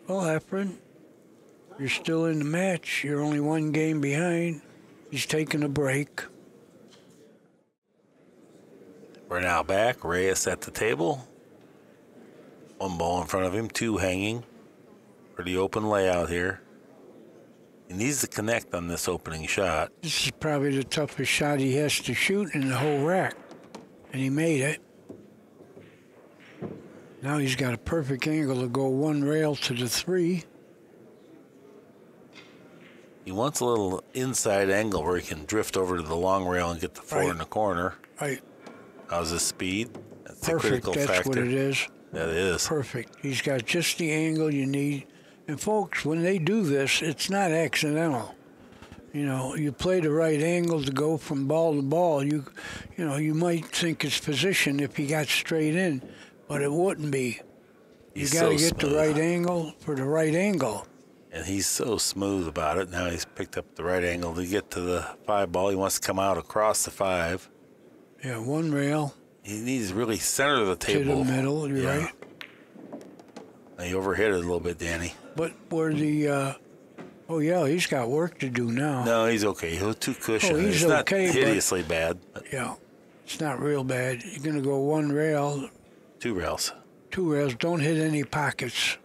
Well, Efren, you're still in the match. You're only 1 game behind. He's taking a break. We're now back. Reyes at the table. 1 ball in front of him, 2 hanging. Pretty open layout here. He needs to connect on this opening shot. This is probably the toughest shot he has to shoot in the whole rack. And he made it. Now he's got a perfect angle to go 1 rail to the 3. He wants a little inside angle where he can drift over to the long rail and get the 4 in the corner. Right. How's his speed? That's the Perfect, critical that's factor. what it is. That is. Perfect. He's got just the angle you need. And folks, when they do this, it's not accidental. You know, you play the right angle to go from ball to ball. You know, you might think it's position if he got straight in, but it wouldn't be. You got to get the right angle for the right angle. And he's so smooth about it. Now he's picked up the right angle to get to the 5 ball. He wants to come out across the 5. Yeah, 1 rail. He needs really center of the table. To the middle, you're right. Now he overhit it a little bit, Danny. But where the, oh yeah, he's got work to do now. No, he's okay. He'll 2 cushion. Oh, he's it's okay, not hideously bad. Yeah, it's not real bad. You're going to go 1 rail. 2 rails. 2 rails. Don't hit any pockets.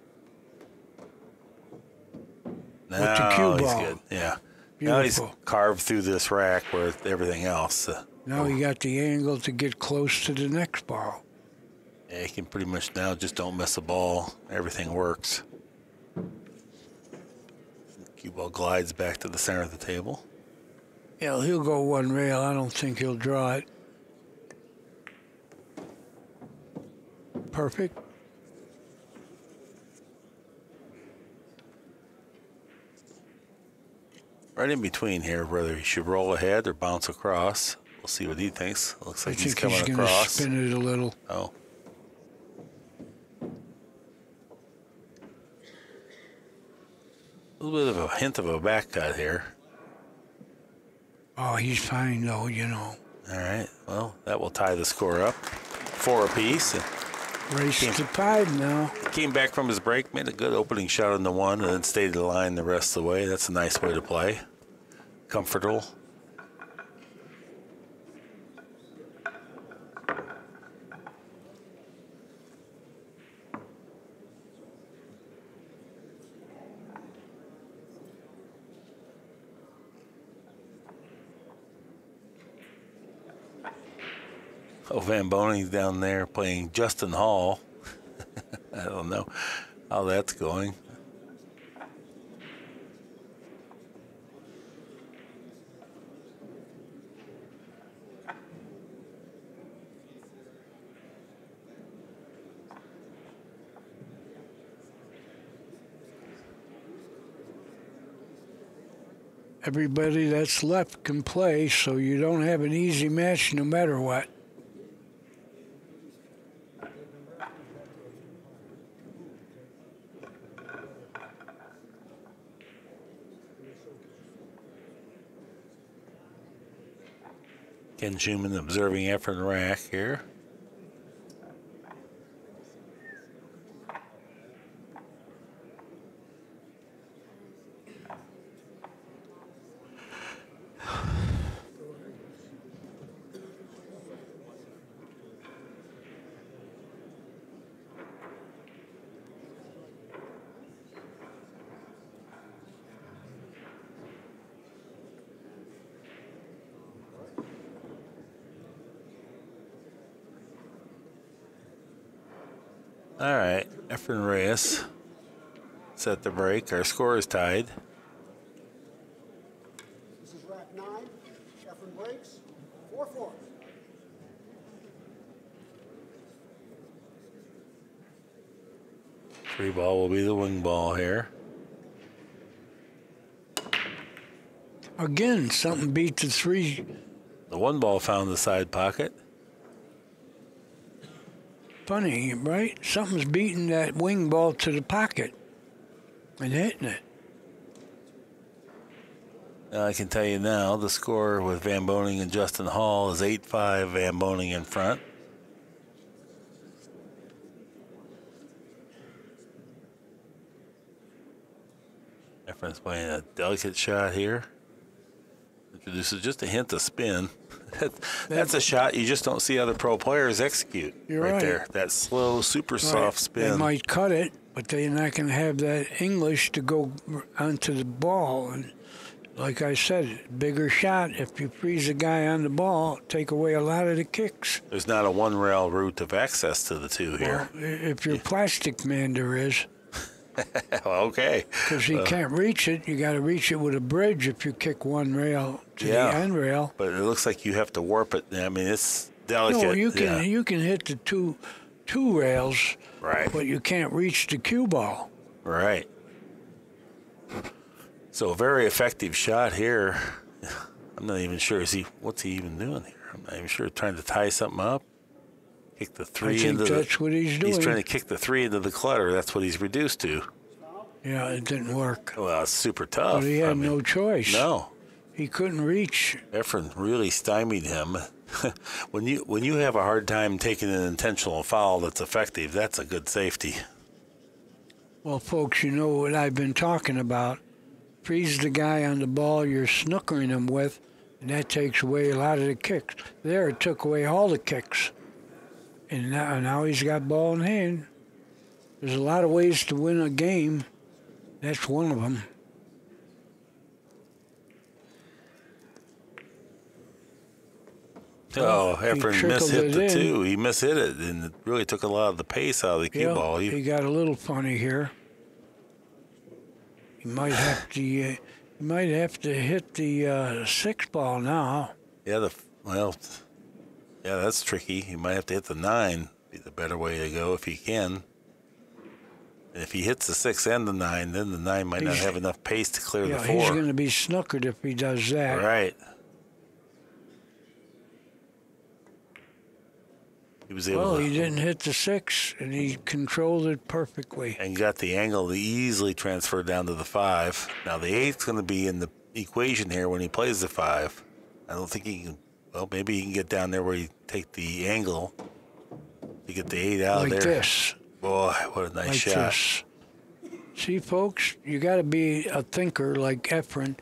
No, with the cue he's ball. good. Yeah. Beautiful. Now he's carved through this rack with everything else. Now he got the angle to get close to the next ball. Yeah, he can pretty much now just don't miss a ball. Everything works. Cue ball glides back to the center of the table. Yeah, he'll go 1 rail. I don't think he'll draw it. Perfect. Right in between here, whether he should roll ahead or bounce across. We'll see what he thinks. Looks like he's coming gonna across. Spin it a little. Oh. A little bit of a hint of a back cut here. Oh, he's fine though, you know. All right. Well, that will tie the score up. 4 apiece. Race to 5 now. Came back from his break, made a good opening shot on the 1, and then stayed in the line the rest of the way. That's a nice way to play. Comfortable. Oh, Van Boning's down there playing Justin Hall. I don't know how that's going. Everybody that's left can play, so you don't have an easy match no matter what. Ken Schumann observing Efren Rack here. All right, Efren Reyes set the break. Our score is tied. This is rack 9. Efren breaks. 4-4. Three ball will be the wing ball here. Again, something beat the 3. The one ball found the side pocket. Funny, right? Something's beating that wing ball to the pocket and hitting it. I can tell you now, the score with Van Boning and Justin Hall is 8-5, Van Boning in front. Efren's playing a delicate shot here. Introduces just a hint of spin. That's a shot you just don't see other pro players execute. You're right there. That slow, super soft spin. They might cut it, but they're not going to have that English to go onto the ball. And like I said, bigger shot. If you freeze a guy on the ball, take away a lot of the kicks. There's not a one rail route of access to the two here. Well, if you're Plastic Man, there is. Okay. Because he can't reach it. You got to reach it with a bridge if you kick one rail to the end rail. But it looks like you have to warp it. I mean, it's delicate. No, you can hit the two rails, right? But you can't reach the cue ball. Right. So a very effective shot here. I'm not even sure. What's he even doing here? I'm not even sure. Trying to tie something up. Kick the three I think that's what he's doing. He's trying to kick the three into the clutter. That's what he's reduced to. Yeah, it didn't work. Well, it's super tough. But he had no choice. No. He couldn't reach. Efren really stymied him. When you have a hard time taking an intentional foul that's effective, that's a good safety. Well, folks, you know what I've been talking about. Freeze the guy on the ball you're snookering him with, and that takes away a lot of the kicks. There, it took away all the kicks. And now he's got ball in hand. There's a lot of ways to win a game. That's one of them. Oh, Efren mishit the two. He mishit it, and it really took a lot of the pace out of the cue ball. He got a little funny here. He might have to hit the 6 ball now. Yeah, yeah, that's tricky. He might have to hit the 9. Be the better way to go if he can. And if he hits the 6 and the 9, then the 9 might not have enough pace to clear the 4. He's going to be snookered if he does that. Right. He was able he didn't hit the 6, and he controlled it perfectly. And got the angle to easily transfer down to the 5. Now, the 8's going to be in the equation here when he plays the 5. I don't think he can. Well, maybe he can get down there where you take the angle to get the 8 out like there. Like this. Boy, what a nice shot. This. See, folks, you got to be a thinker like Efren,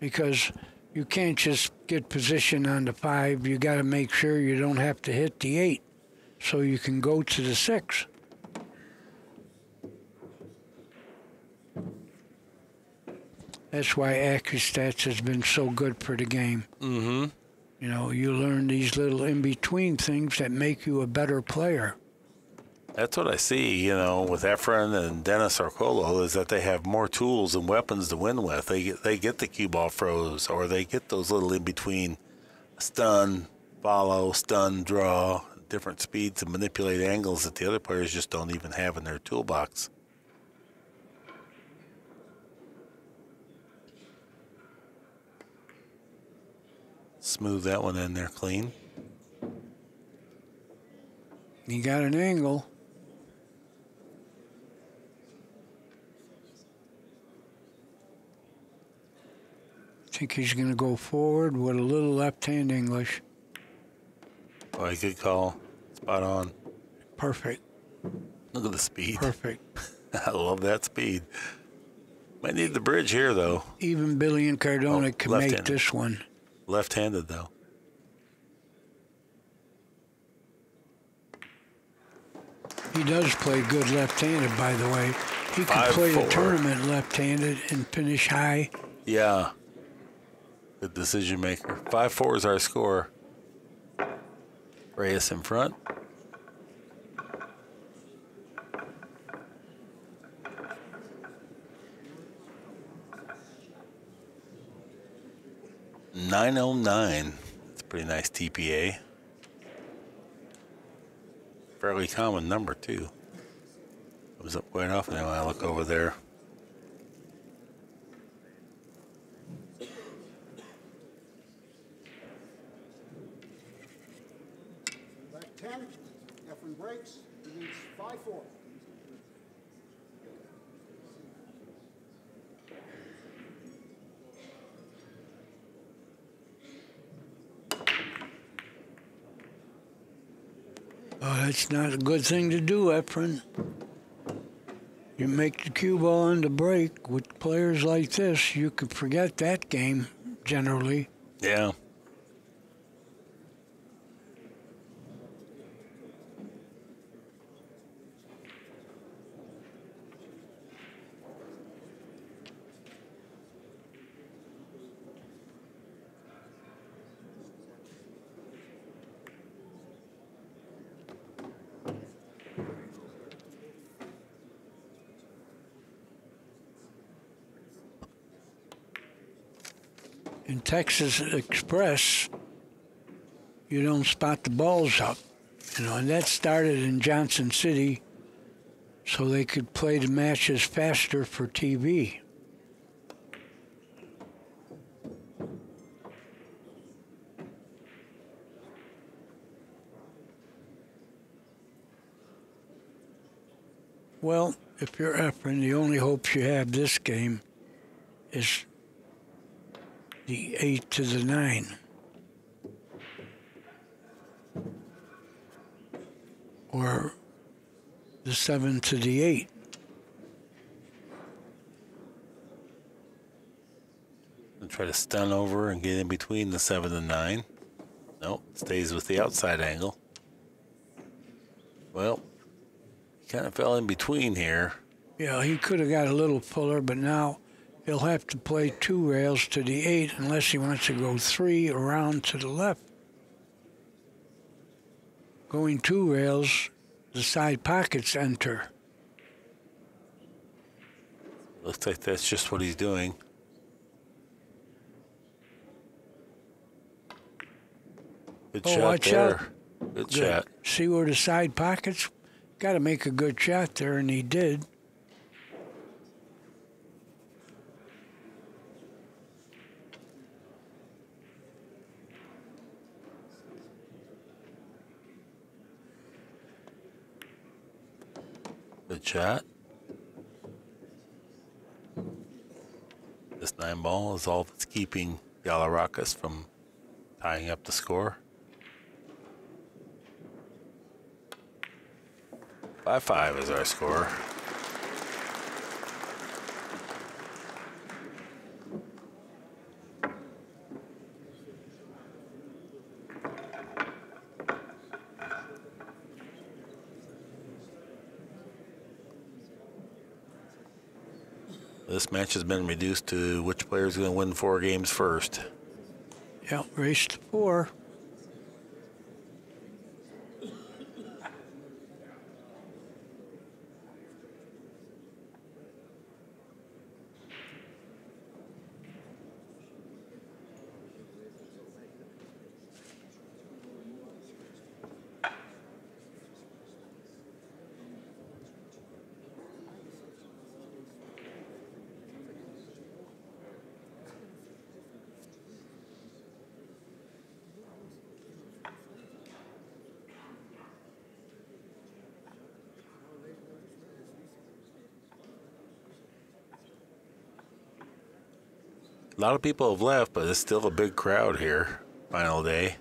because you can't just get position on the 5. You got to make sure you don't have to hit the 8, so you can go to the 6. That's why Accu-Stats has been so good for the game. Mm-hmm. You know, you learn these little in-between things that make you a better player. That's what I see, you know, with Efren and Dennis Arcolo, is that they have more tools and weapons to win with. They get the cue ball froze, or they get those little in-between stun, follow, stun, draw, different speeds to manipulate angles that the other players just don't even have in their toolbox. Smooth that one in there clean. He got an angle. I think he's going to go forward with a little left-hand English. Oh, good call. Spot on. Perfect. Look at the speed. Perfect. I love that speed. Might need the bridge here, though. Even Billy and Cardona can make this one. Left-handed, though. He does play good left-handed, by the way. He could play the tournament left-handed and finish high. Yeah. Good decision maker. 5-4 is our score. Reyes in front. .909. That's a pretty nice TPA. Fairly common number, too. Comes up quite often when I look over there. 10. Efren breaks. He leads 5-4. Oh, that's not a good thing to do, Efren. You make the cue ball on the break. With players like this, you could forget that game, generally. Yeah. In Texas Express, you don't spot the balls up. And that started in Johnson City so they could play the matches faster for TV. Well, if you're Efren, the only hopes you have this game is the 8 to the 9. Or the 7 to the 8. And try to stun over and get in between the 7 and 9. Nope, stays with the outside angle. Well, he kind of fell in between here. Yeah, he could have got a little fuller, but now he'll have to play 2 rails to the 8 unless he wants to go 3 around to the left. Going 2 rails, the side pockets enter. Looks like that's just what he's doing. Good shot watch there. out. Good shot. See where the side pockets? Got to make a good shot there, and he did. Good shot. This 9 ball is all that's keeping Giallourakis from tying up the score. 5-5 is our score. This match has been reduced to which player is going to win 4 games first. Yeah, race to 4. A lot of people have left, but it's still a big crowd here. Final day.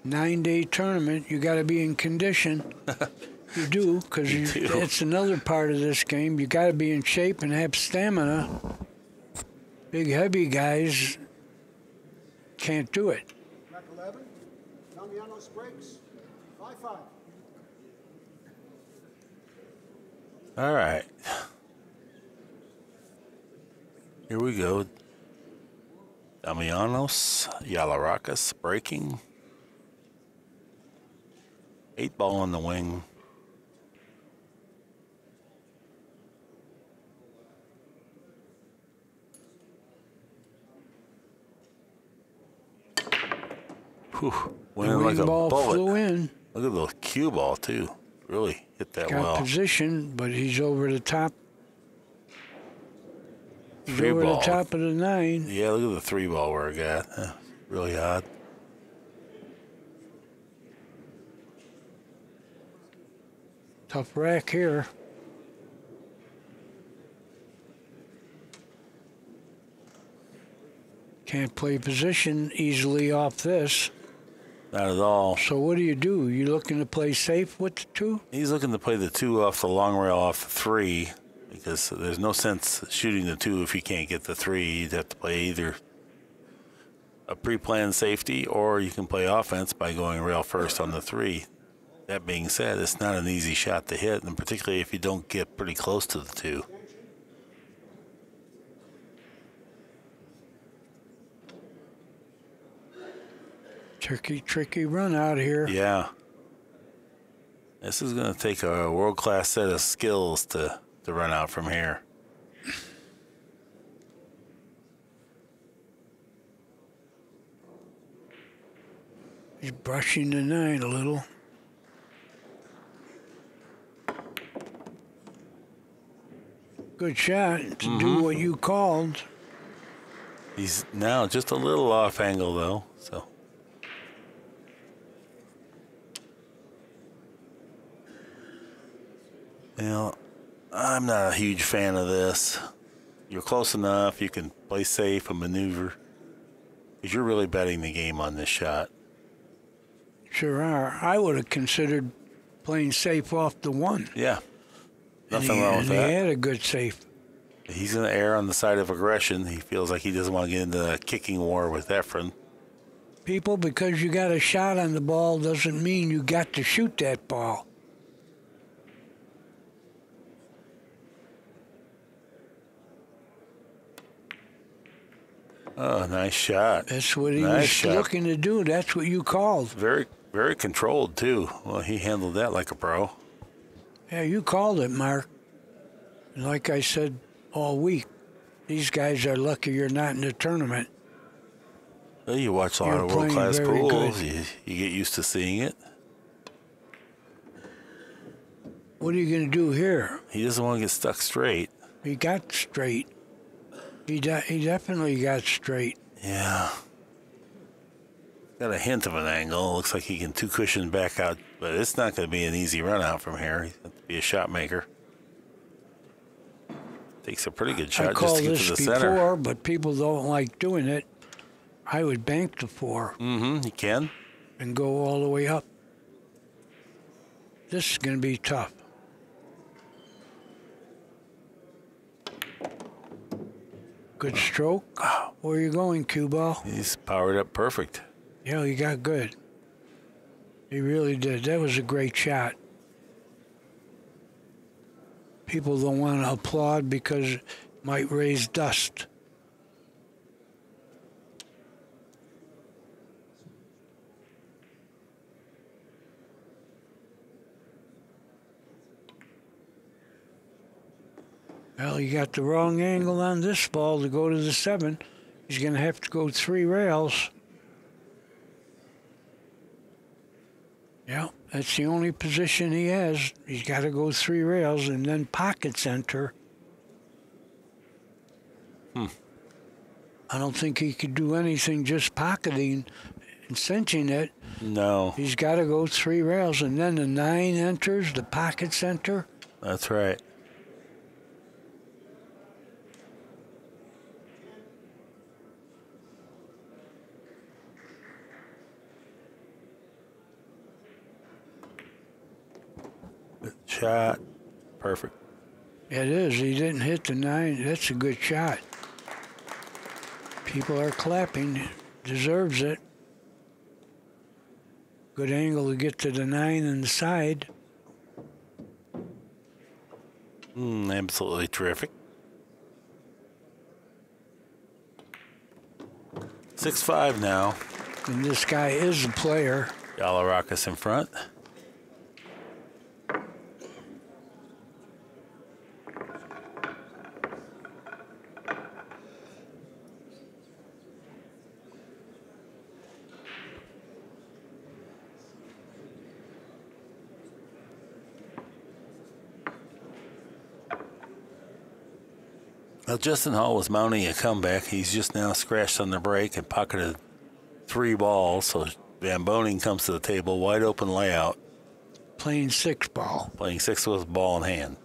Nine-day tournament, you got to be in condition. You do, because it's another part of this game. You got to be in shape and have stamina. Big, heavy guys can't do it. Track 11. Damianos breaks. 5-5. All right. Here we go. Damianos Giallourakis breaking. 8 ball on the wing. Whew, went in like a ball bullet. flew in. Look at the cue ball, too. really hit that Got well. position, but he's over the top. He's Three over ball. the top of the 9. Yeah, look at the 3 ball where it got. Really odd. Tough rack here. Can't play position easily off this. Not at all. So what do? You looking to play safe with the 2? He's looking to play the 2 off the long rail off the 3 because there's no sense shooting the 2 if you can't get the 3. You'd have to play either a pre-planned safety or you can play offense by going rail first on the 3. That being said, it's not an easy shot to hit, and particularly if you don't get pretty close to the 2. Tricky run out here. Yeah. This is going to take a world-class set of skills to run out from here. He's brushing the 9 a little. Good shot to do what you called. He's now just a little off angle, though, so. You know, I'm not a huge fan of this. You're close enough, you can play safe and maneuver. Because you're really betting the game on this shot. Sure are. I would have considered playing safe off the 1. Yeah. Nothing wrong with that. He had a good safe. He's going to err on the side of aggression. He feels like he doesn't want to get into a kicking war with Efren. People, because you got a shot on the ball doesn't mean you got to shoot that ball. Oh, nice shot. That's what he was looking to do. That's what you called. Very, very controlled, too. Well, he handled that like a pro. Yeah, you called it, Mark. And like I said all week, these guys are lucky you're not in the tournament. Well, you watch a lot of world-class pools. You get used to seeing it. What are you going to do here? He doesn't want to get stuck straight. He got straight. He definitely got straight. Yeah. Got a hint of an angle. Looks like he can 2-cushion back out, but it's not going to be an easy run out from here. He's going to be a shot maker. Takes a pretty good shot just to get to the center. I called this before, but people don't like doing it. I would bank the 4. You can. And go all the way up. This is going to be tough. Good stroke. Where are you going, cue ball? He's powered up perfect. Yeah, he got good. He really did. That was a great shot. People don't want to applaud because it might raise dust. Well, he got the wrong angle on this ball to go to the 7. He's going to have to go 3 rails. Yeah, that's the only position he has. He's got to go 3 rails and then pocket center. I don't think he could do anything just pocketing and cinching it. No. He's got to go 3 rails, and then the 9 enters the pocket center. That's right. Shot. Perfect. It is. He didn't hit the 9. That's a good shot. People are clapping. Deserves it. Good angle to get to the 9 and the side. Absolutely terrific. 6-5 now. And this guy is a player. Giallourakis in front. Now, Justin Hall was mounting a comeback. He's just now scratched on the break and pocketed 3 balls. So Van Boning comes to the table, wide open layout. Playing 6 ball. Playing 6 with a ball in hand.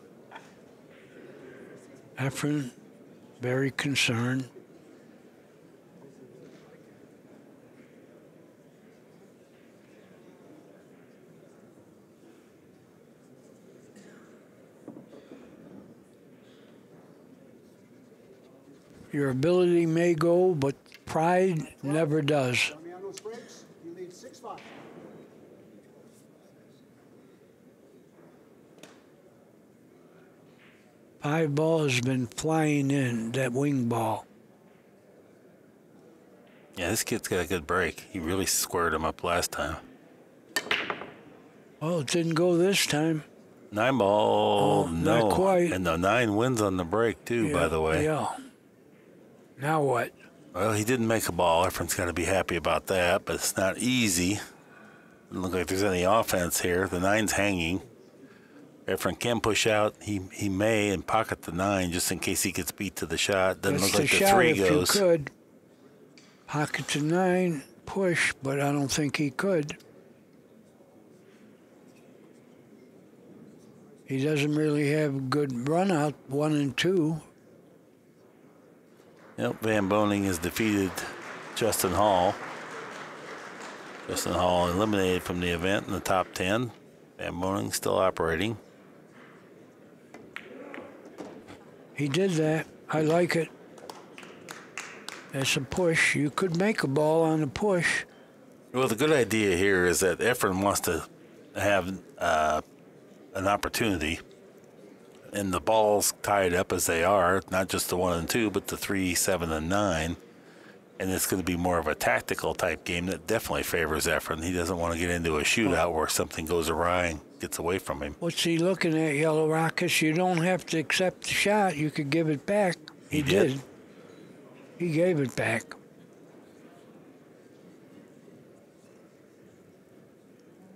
Efren, very concerned. Your ability may go, but pride never does. Damianos breaks. You lead 6-5. Five ball has been flying in, that wing ball. Yeah, this kid's got a good break. He really squared him up last time. Oh, it didn't go this time. 9 ball, Oh, no. not quite. And the 9 wins on the break, too, by the way. Yeah. Now what? Well, he didn't make a ball. Efren's got to be happy about that, but it's not easy. Doesn't look like there's any offense here. The 9's hanging. Efren can push out. He may and pocket the 9 just in case he gets beat to the shot. Doesn't That's look like the shot 3 if goes. you could. Pocket to 9, push, but I don't think he could. He doesn't really have a good run out, 1 and 2. Yep, Van Boning has defeated Justin Hall. Justin Hall eliminated from the event in the top 10. Van Boning still operating. He did that. I like it. That's a push. You could make a ball on a push. Well, the good idea here is that Efren wants to have an opportunity, and the balls tied up as they are, not just the 1 and 2, but the 3, 7, and 9. And it's going to be more of a tactical type game that definitely favors Efren. He doesn't want to get into a shootout where something goes awry and gets away from him. What's he looking at, Giallourakis? You don't have to accept the shot. You could give it back. He did. He gave it back.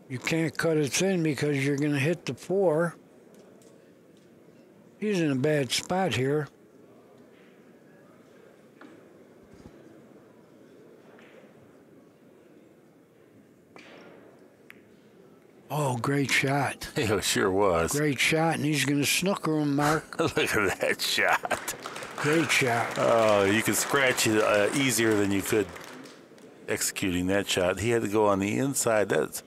You can't cut it thin because you're going to hit the 4. He's in a bad spot here. Oh, great shot. It sure was. Great shot, and he's going to snooker him, Mark. Look at that shot. Great shot. Oh, you could scratch it easier than you could executing that shot. He had to go on the inside. That,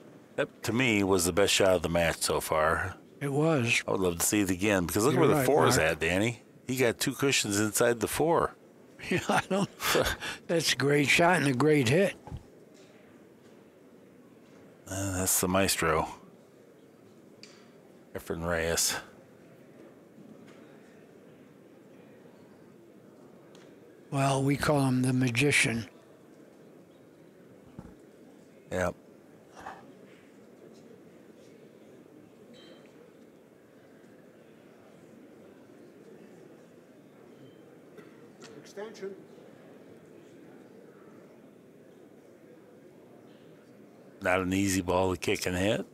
to me, was the best shot of the match so far. It was. I would love to see it again because look where the 4 is at, Danny. He got 2 cushions inside the 4. Yeah, I don't. That's a great shot and a great hit. That's the maestro, Efren Reyes. Well, we call him the magician. Yep. Extension. Not an easy ball to kick and hit.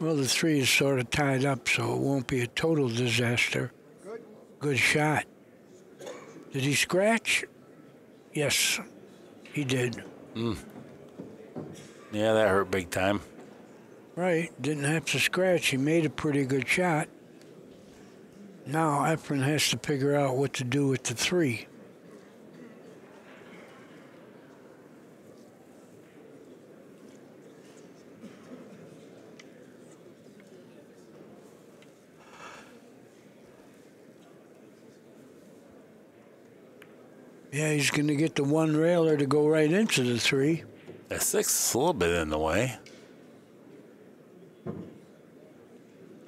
Well, the 3 is sort of tied up, so it won't be a total disaster. Good. Good shot. Did he scratch? Yes, he did. Yeah, that hurt big time. Right, didn't have to scratch. He made a pretty good shot. Now Efren has to figure out what to do with the 3. Yeah, he's going to get the 1 railer to go right into the 3. That 6 is a little bit in the way.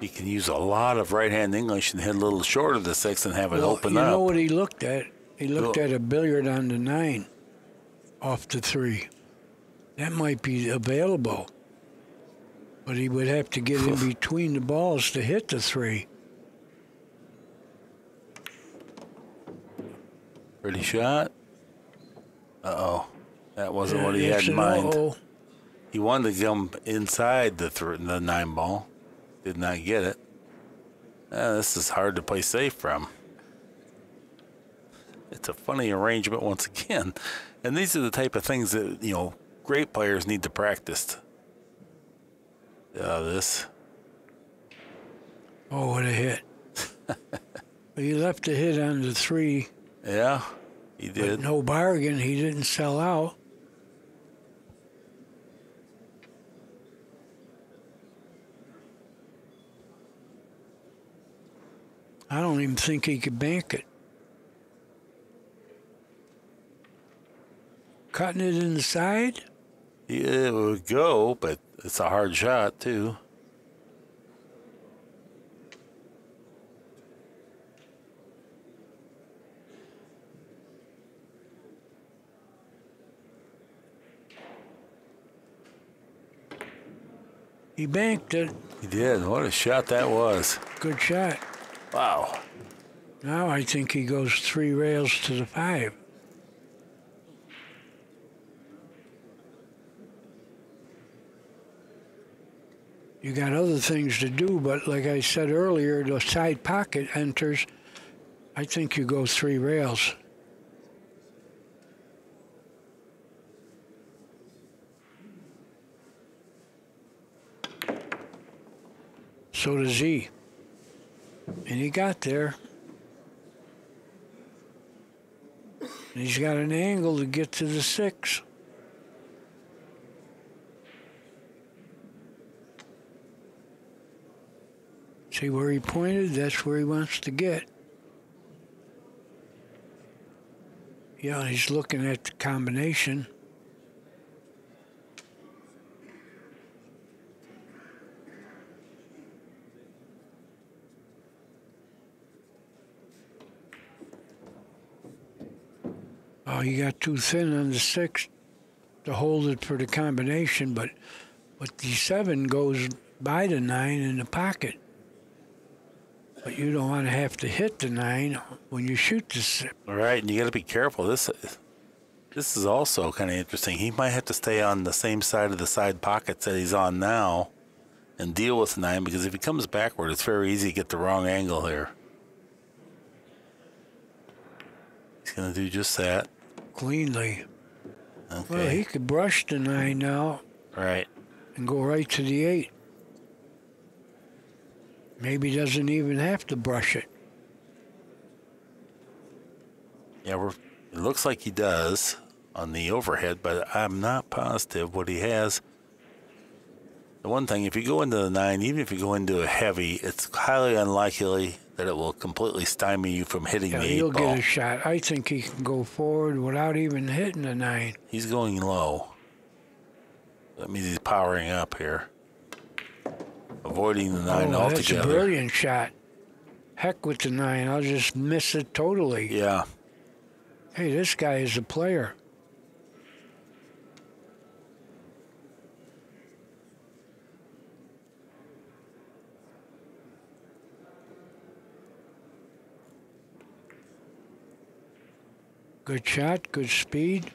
He can use a lot of right-hand English and hit a little short of the 6 and have it open up. You know what he looked at? He looked at a billiard on the 9 off the 3. That might be available. But he would have to get in between the balls to hit the 3. Pretty shot. Uh-oh. That wasn't what he had in mind. He wanted to come inside the 9 ball. Did not get it. This is hard to play safe from. It's a funny arrangement once again. And these are the type of things that, you know, great players need to practice. This. Oh, what a hit. He left a hit on the 3. Yeah, he did. But no bargain. He didn't sell out. I don't even think he could bank it. Cutting it in the side? Yeah, it would go, but it's a hard shot, too. He banked it. He did. What a shot that was. Good shot. Wow. Now I think he goes 3 rails to the 5. You got other things to do, but like I said earlier, the side pocket enters. I think you go 3 rails. So does he. And he got there. And he's got an angle to get to the 6. See where he pointed? That's where he wants to get. Yeah, he's looking at the combination. Oh, he got too thin on the 6 to hold it for the combination, but the 7 goes by the 9 in the pocket. But you don't want to have to hit the 9 when you shoot the 6. Right, and you got to be careful. This is also kind of interesting. He might have to stay on the same side of the side pockets that he's on now and deal with the 9, because if he comes backward, it's very easy to get the wrong angle here. He's going to do just that. Cleanly. Okay. Well, he could brush the 9 now. Right. And go right to the 8. Maybe doesn't even have to brush it. Yeah, it looks like he does on the overhead, but I'm not positive what he has. The one thing, if you go into the 9, even if you go into a heavy, it's highly unlikely that it will completely stymie you from hitting the 8 he'll ball. get a shot. I think he can go forward without even hitting the 9. He's going low. That means he's powering up here. Avoiding the 9 altogether. That's a brilliant shot. Heck with the 9. I'll just miss it totally. Yeah. Hey, this guy is a player. Good shot, good speed.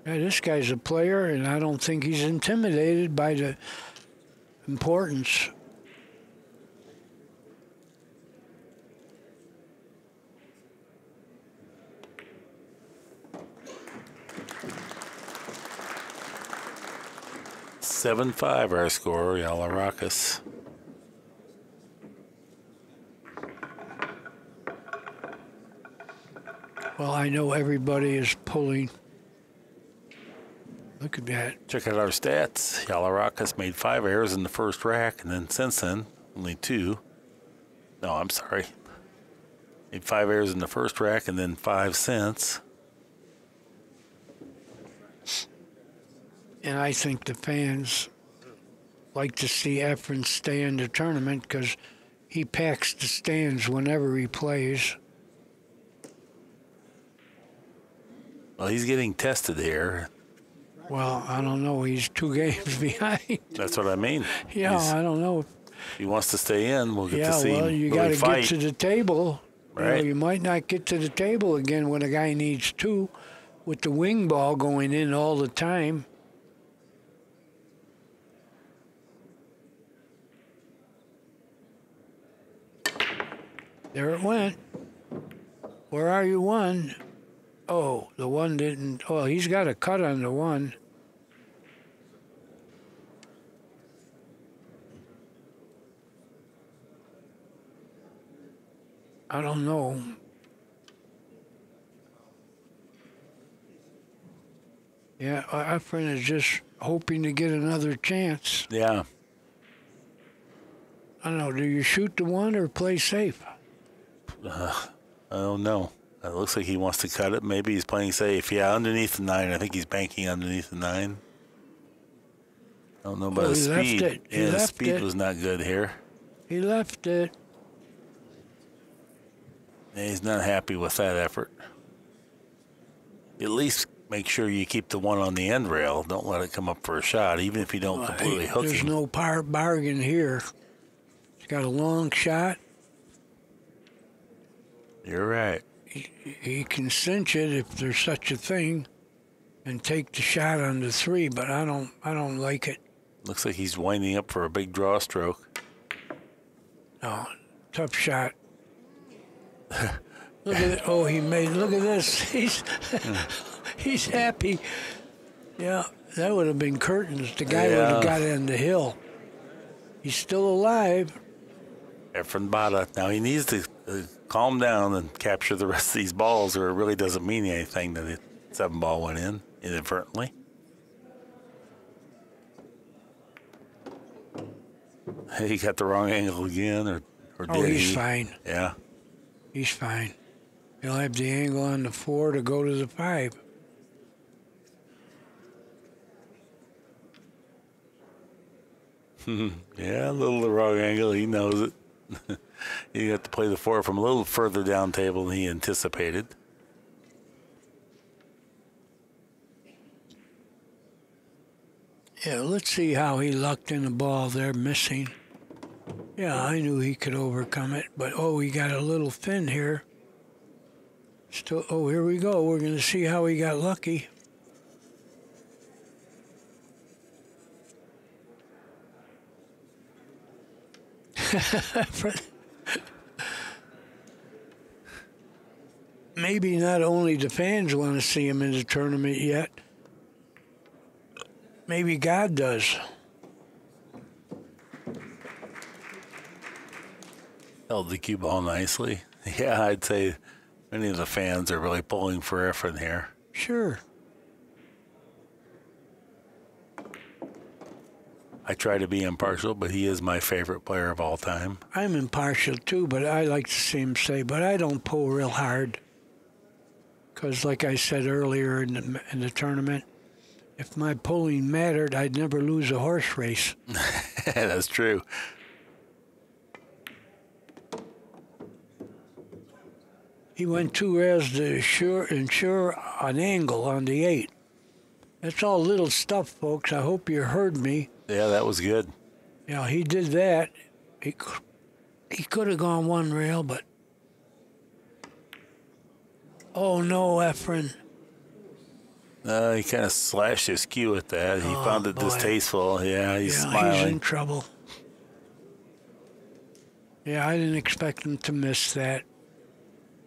Yeah, this guy's a player, and I don't think he's intimidated by the importance. (7-5) our score, Giallourakis. Well, I know everybody is pulling. Look at that. Check out our stats. Giallourakis made 5 errors in the first rack, and then since then, only 2. No, I'm sorry. Made 5 errors in the first rack, and then 5 since. And I think the fans like to see Efren stay in the tournament because he packs the stands whenever he plays. Well, he's getting tested here. Well, I don't know. He's 2 games behind. That's what I mean. Yeah, I don't know. If he wants to stay in, we'll get to see him. Yeah, well, you got to get to the table. Right. You know, you might not get to the table again when a guy needs 2 with the wing ball going in all the time. There it went. Where are you, one? Oh, the one didn't. Oh, he's got a cut on the one. I don't know. Yeah, Efren is just hoping to get another chance. Yeah. I don't know. Do you shoot the one or play safe? I don't know. It looks like he wants to cut it. Maybe he's playing safe. Yeah, underneath the 9. I think he's banking underneath the 9. I don't know about his speed. Yeah, his speed was not good here. He left it. Yeah, he's not happy with that effort. At least make sure you keep the one on the end rail. Don't let it come up for a shot, even if you don't completely hook There's him. no bargain here. He's got a long shot. You're right. He can cinch it if there's such a thing, and take the shot on the 3. But I don't like it. Looks like he's winding up for a big draw stroke. No, tough shot. Look at it. Oh, he made. Look at this. He's happy. Yeah, that would have been curtains. The guy would have got it on the hill. He's still alive. Efren Bata. Now he needs to calm down and capture the rest of these balls, or it really doesn't mean anything that the 7 ball went in inadvertently. He got the wrong angle again, or did he? He's fine. Yeah. He's fine. He'll have the angle on the 4 to go to the 5. Yeah, a little the wrong angle. He knows it. You have to play the 4 from a little further down table than he anticipated. Yeah, let's see how he lucked in the ball there, missing. Yeah, I knew he could overcome it, but he got a little thin here. Still, here we go. We're going to see how he got lucky. Maybe not only the fans want to see him in the tournament yet. Maybe God does. Held the cue ball nicely. Yeah, I'd say many of the fans are really pulling for Efren here. Sure. I try to be impartial, but he is my favorite player of all time. I'm impartial too, but I like to see him say, but I don't pull real hard. Because like I said earlier in the tournament, if my pulling mattered, I'd never lose a horse race. That's true. He went 2 rails to ensure an angle on the 8. That's all little stuff, folks. I hope you heard me. Yeah, that was good. Yeah, he did that. He could have gone 1 rail, but... Oh, no, Efren. He kind of slashed his cue at that. He found it distasteful. Yeah, he's smiling. He's in trouble. Yeah, I didn't expect him to miss that.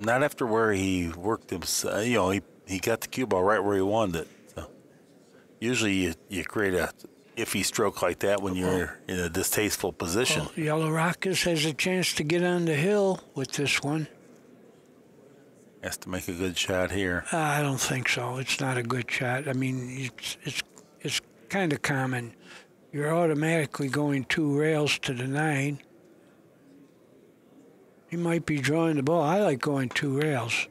Not after where he worked him. He got the cue ball right where he wanted it. So usually you create a iffy stroke like that when you're in a distasteful position. Well, Giallourakis has a chance to get on the hill with this one. Has to make a good shot here. I don't think so. It's not a good shot. I mean, it's kind of common. You're automatically going 2 rails to the 9. He might be drawing the ball. I like going 2 rails.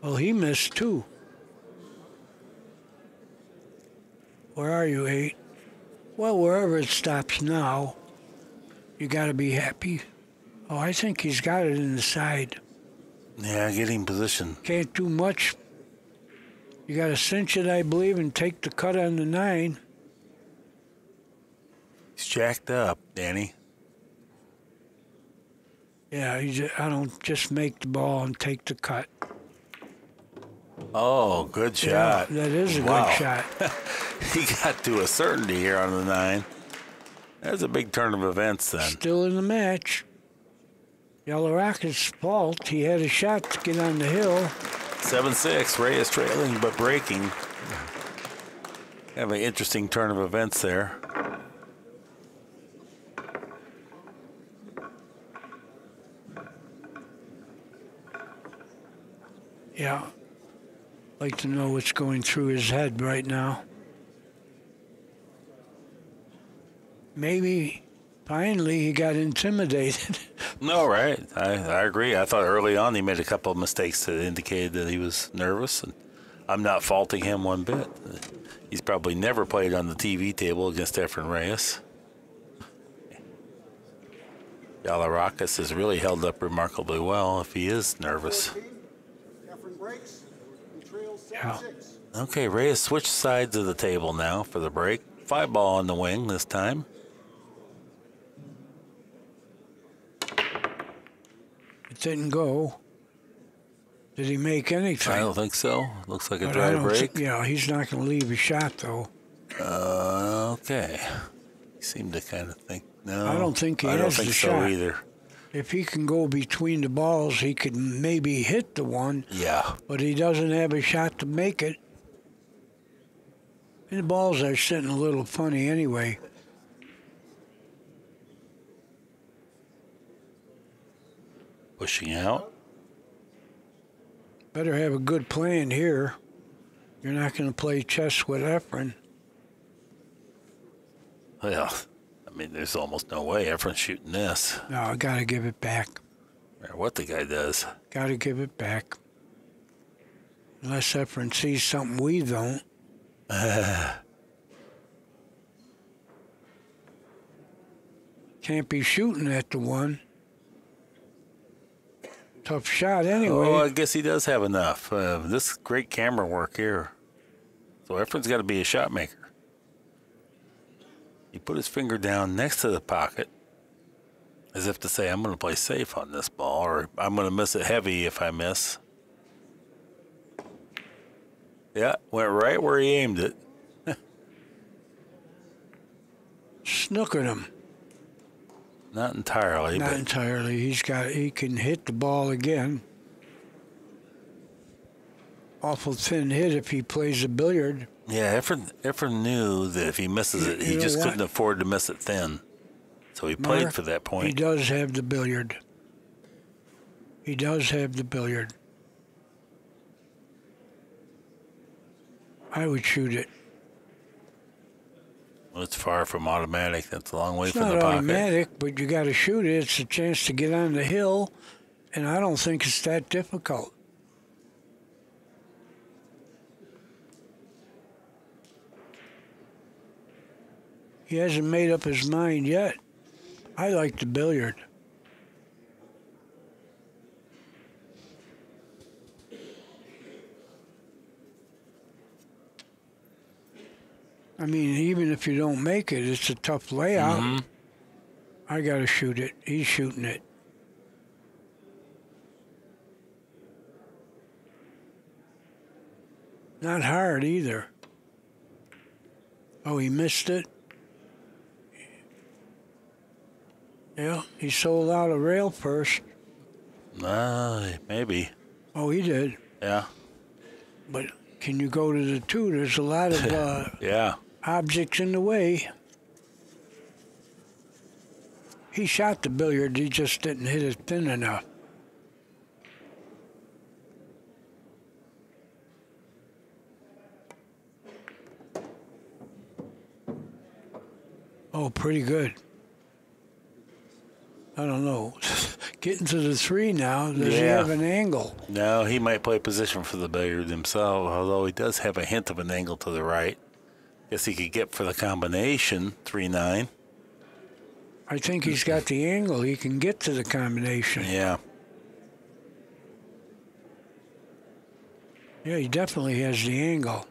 Well, he missed 2. Where are you, 8? Well, wherever it stops now, you got to be happy. Oh, I think he's got it in the side. Yeah, getting position. Can't do much. You got to cinch it, I believe, and take the cut on the 9. He's jacked up, Danny. Yeah, I don't just make the ball and take the cut. Oh, good shot. Yeah, that is a good shot. He got to a certainty here on the 9. That's a big turn of events then. Still in the match. Giallourakis' fault. He had a shot to get on the hill. 7-6. Reyes trailing but breaking. Have an interesting turn of events there. Yeah. Like to know what's going through his head right now. Maybe finally he got intimidated. No, right. I agree. I thought early on he made a couple of mistakes that indicated that he was nervous, and I'm not faulting him one bit. He's probably never played on the TV table against Efren Reyes. Giallourakis has really held up remarkably well if he is nervous. Efren breaks and trails 7-6. Yeah. Okay, Reyes switched sides of the table now for the break. 5-ball on the wing this time. It didn't go. Did he make anything? I don't think so. Looks like a dry break. Yeah, he's not going to leave a shot, though. Okay. He seemed to kind of think, no. I don't think he has the I don't think so shot. either. If he can go between the balls, he could maybe hit the one. Yeah. But he doesn't have a shot to make it. And the balls are sitting a little funny anyway. Pushing out. Better have a good plan here. You're not going to play chess with Efren. Well, I mean, there's almost no way Efren's shooting this. No, I got to give it back. No matter what the guy does. Got to give it back. Unless Efren sees something we don't. Can't be shooting at the one. Tough shot anyway. Oh, I guess he does have enough. This great camera work here. So Efren's got to be a shot maker. He put his finger down next to the pocket as if to say, I'm going to play safe on this ball, or I'm going to miss it heavy if I miss. Yeah, went right where he aimed it. Snookered him. Not entirely. Not but entirely. He can hit the ball again. Awful thin hit if he plays a billiard. Yeah, Efren knew that if he misses it, he just couldn't afford to miss it thin. So he played for that point. He does have the billiard. He does have the billiard. I would shoot it. Well, it's far from automatic. That's a long way It's from not the pocket. automatic, but you got to shoot it. It's a chance to get on the hill, and I don't think it's that difficult. He hasn't made up his mind yet. I like the billiard. I mean, even if you don't make it, it's a tough layout. Mm-hmm. I got to shoot it. He's shooting it. Not hard either. Oh, he missed it. Yeah, he sold out a rail first. Maybe. Oh, he did. Yeah. But can you go to the two? There's a lot of yeah. objects in the way. He shot the billiard, he just didn't hit it thin enough. Oh, pretty good. I don't know. Getting to the three now, does he have an angle? No, he might play position for the billiard himself, although he does have a hint of an angle to the right. Guess he could get for the combination, 3-9. I think he's got the angle. He can get to the combination. Yeah. Yeah, he definitely has the angle.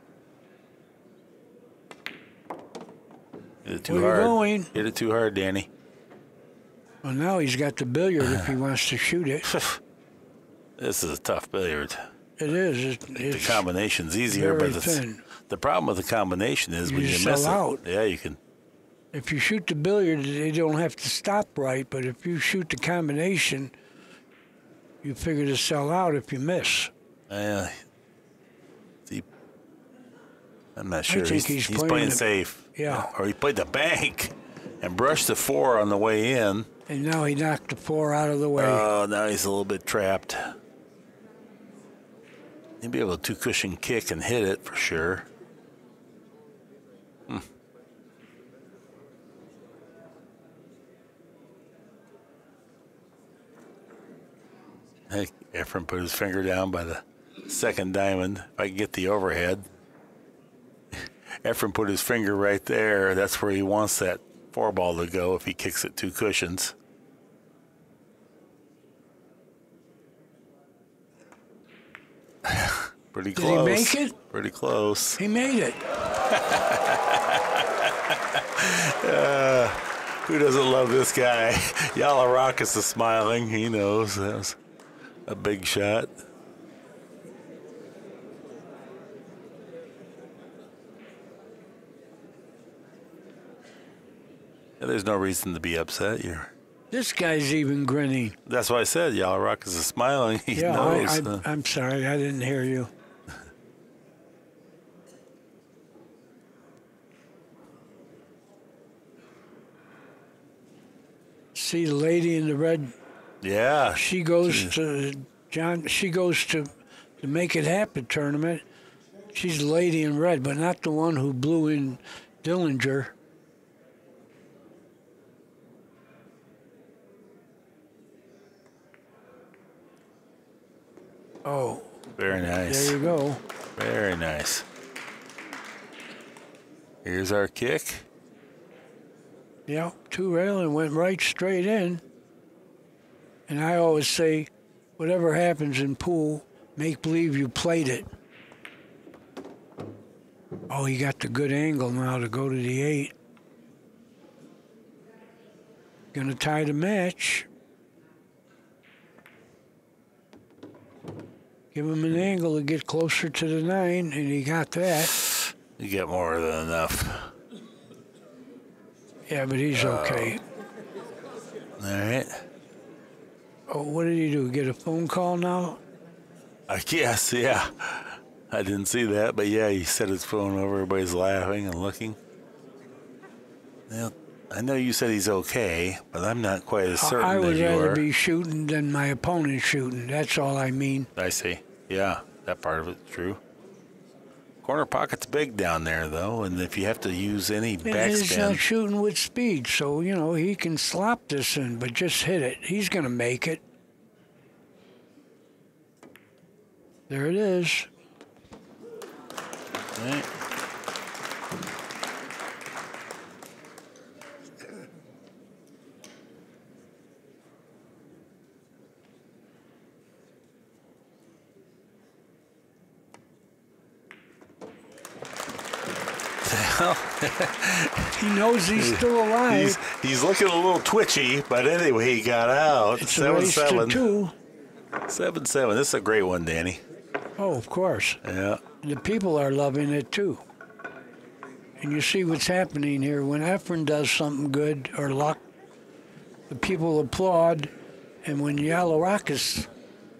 Hit it too Where hard. you going? Hit it too hard, Danny. Well, now he's got the billiard if he wants to shoot it. This is a tough billiard. It is. The combination's easier, very but thin. The problem with the combination is when you sell miss out. it. Yeah, you can. If you shoot the billiard, they don't have to stop right, but if you shoot the combination, You figure to sell out if you miss. I'm not sure. I think he's playing safe. Yeah. Or he played the bank and brushed the 4 on the way in. And now he knocked the 4 out of the way. Oh, now he's a little bit trapped. He'd be able to 2-cushion kick and hit it for sure. Hey, Efren put his finger down by the second diamond. If I can get the overhead. Efren put his finger right there. That's where he wants that 4-ball to go if he kicks it 2 cushions. Pretty close. Did he make it? Pretty close. He made it. Who doesn't love this guy? Giallourakis is smiling. He knows that was a big shot. Yeah, there's no reason to be upset. This guy's even grinning. That's why I said Giallourakis is smiling. He yeah, knows. I'm sorry. I didn't hear you. See the lady in the red? Yeah. She goes to John. She goes to the Make It Happen tournament. She's the lady in red, but not the one who blew in Dillinger. Oh. Very nice. There you go. Very nice. Here's our kick. Yeah, 2 rail and went right straight in. And I always say, whatever happens in pool, make believe you played it. Oh, he got the good angle now to go to the 8. Gonna tie the match. Give him an angle to get closer to the 9, and he got that. You get more than enough. Yeah, but he's okay. All right. Oh, what did he do? Get a phone call now? I guess, yeah. I didn't see that, but yeah, he set his phone over. Everybody's laughing and looking. Well, I know you said he's okay, but I'm not quite as certain I would as you rather are. be shooting than my opponent shooting. That's all I mean. I see. Yeah, that part of it's true. Corner pocket's big down there, though, and if you have to use any And he's backspin... shooting with speed, so, you know, he can slop this in, but just hit it. He's going to make it. There it is. Right. He knows he's still alive. He's looking a little twitchy, but anyway, he got out. It's a race to 2. 7-7. This is a great one, Danny. Oh, of course. Yeah. The people are loving it, too. And you see what's happening here. When Efren does something good or luck, the people applaud. And when Giallourakis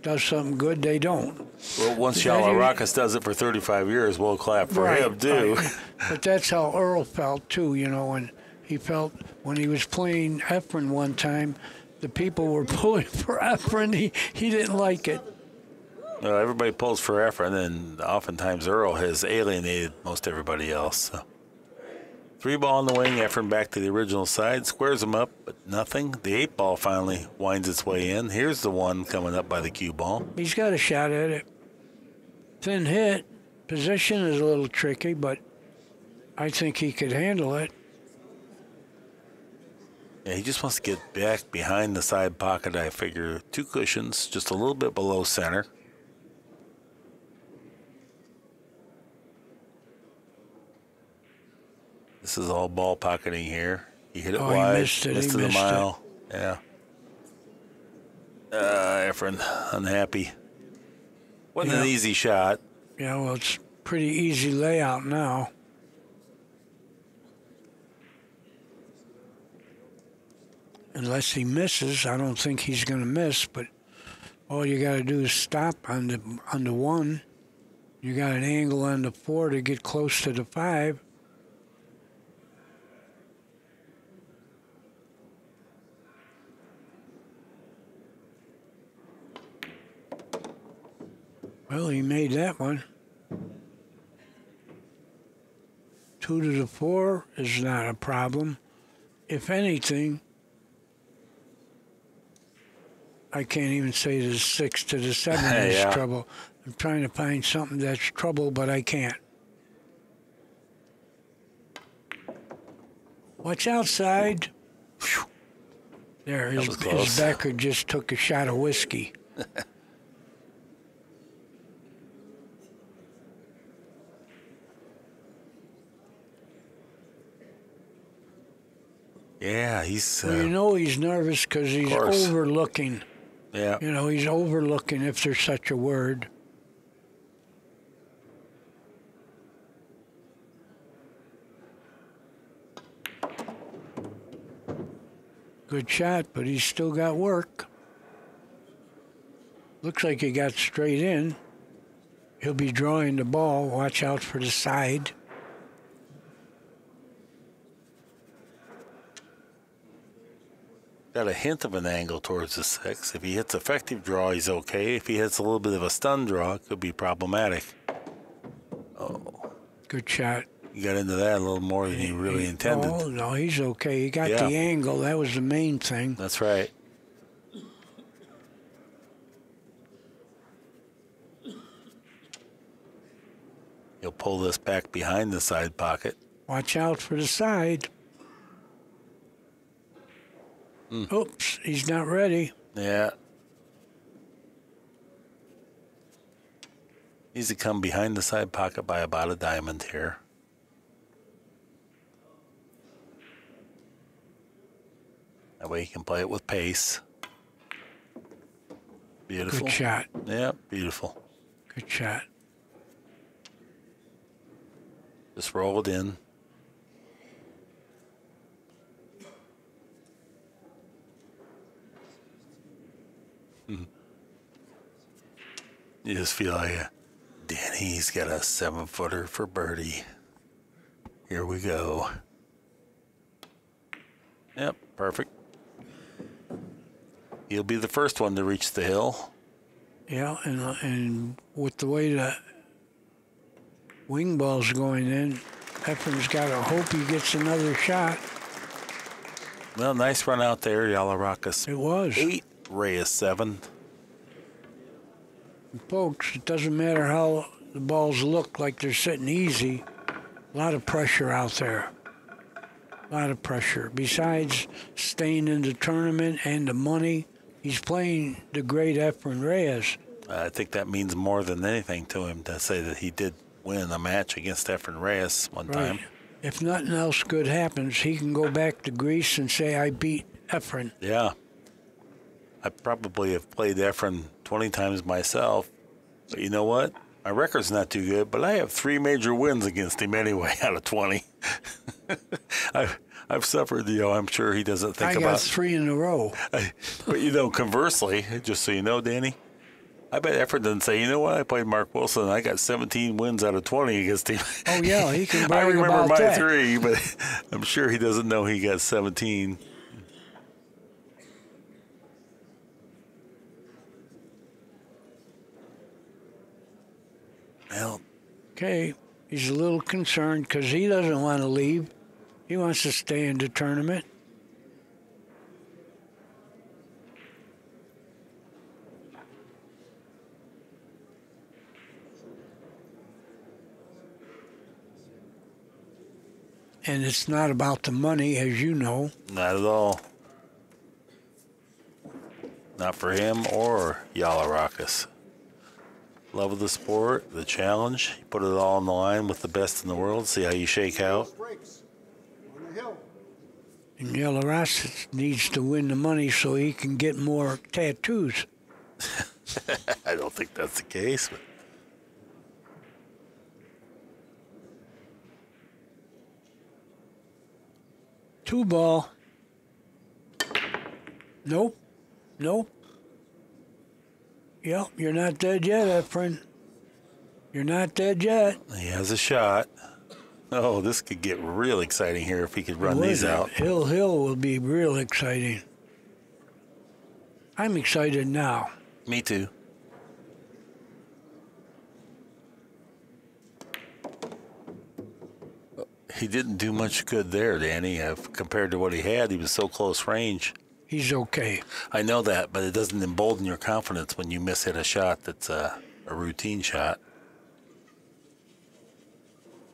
does something good, they don't. Well, once Giallourakis does it for 35 years, we'll clap for him, too. Right. But that's how Earl felt, too, you know, when he felt when he was playing Efren one time, the people were pulling for Efren. He didn't like it. Everybody pulls for Efren, and oftentimes Earl has alienated most everybody else. So. 3-ball in the wing, Efren back to the original side, squares him up, but nothing. The 8-ball finally winds its way in. Here's the one coming up by the cue ball. He's got a shot at it. Thin hit. Position is a little tricky, but I think he could handle it. Yeah, he just wants to get back behind the side pocket, I figure. 2 cushions, just a little bit below center. This is all ball pocketing here. He hit it wide, missed it the mile. Yeah. Efren, unhappy. Wasn't an easy shot. Yeah, well, it's pretty easy layout now. Unless he misses. I don't think he's going to miss, but All you got to do is stop on the 1. You got an angle on the 4 to get close to the 5. Well, he made that one. 2 to the 4 is not a problem. If anything, I can't even say the 6 to the 7 is Yeah. trouble. I'm trying to find something that's trouble, but I can't. Watch outside. There, his backer just took a shot of whiskey. Yeah, he's... Well, you know he's nervous because he's overlooking. Yeah. You know, he's overlooking, if there's such a word. Good shot, but he's still got work. Looks like he got straight in. He'll be drawing the ball. Watch out for the side. Got a hint of an angle towards the 6. If he hits effective draw, he's okay. If he hits a little bit of a stun draw, it could be problematic. Oh. Good shot. He got into that a little more than he really intended. Oh, no, he's okay. He got the angle. That was the main thing. That's right. He'll pull this back behind the side pocket. Watch out for the side. Oops, he's not ready. Yeah. Needs to come behind the side pocket by about a diamond here. That way he can play it with pace. Beautiful. Good shot. Yeah, beautiful. Good shot. Just roll it in. You just feel like Danny's got a 7-footer for birdie. Here we go. Yep, perfect. He'll be the first one to reach the hill. Yeah, and with the way the wing ball's going in, Efren's got to hope he gets another shot. Well, nice run out there, Giallourakis. It was. 8, Reyes 7. Folks, it doesn't matter how the balls look like they're sitting easy. A lot of pressure out there. A lot of pressure. Besides staying in the tournament and the money, he's playing the great Efren Reyes. I think that means more than anything to him to say that he did win a match against Efren Reyes one time. If nothing else good happens, he can go back to Greece and say, I beat Efren. Yeah. I probably have played Efren 20 times myself, but you know what? My record's not too good, but I have 3 major wins against him anyway out of 20. I've suffered, I'm sure he doesn't think about... I got 3 in a row. But, conversely, just so you know, Danny, I bet Efren doesn't say, you know what, I played Mark Wilson and I got 17 wins out of 20 against him. Oh, yeah, he can I brag remember about my that. 3, but I'm sure he doesn't know he got 17. Well, okay, he's a little concerned because he doesn't want to leave. He wants to stay in the tournament. And it's not about the money, as you know. not at all. Not for him or Giallourakis. Love of the sport, the challenge. You put it all on the line with the best in the world. See how you shake out. Breaks on the hill. And Giallourakis needs to win the money so he can get more tattoos. I don't think that's the case. But 2 ball. Nope. Nope. Yep, you're not dead yet, Efren. You're not dead yet. He has a shot. Oh, this could get real exciting here if he could run these out. Hill will be real exciting. I'm excited now. Me too. He didn't do much good there, Danny, compared to what he had. He was so close range. He's okay. I know that, but it doesn't embolden your confidence when you miss-hit a shot that's a routine shot.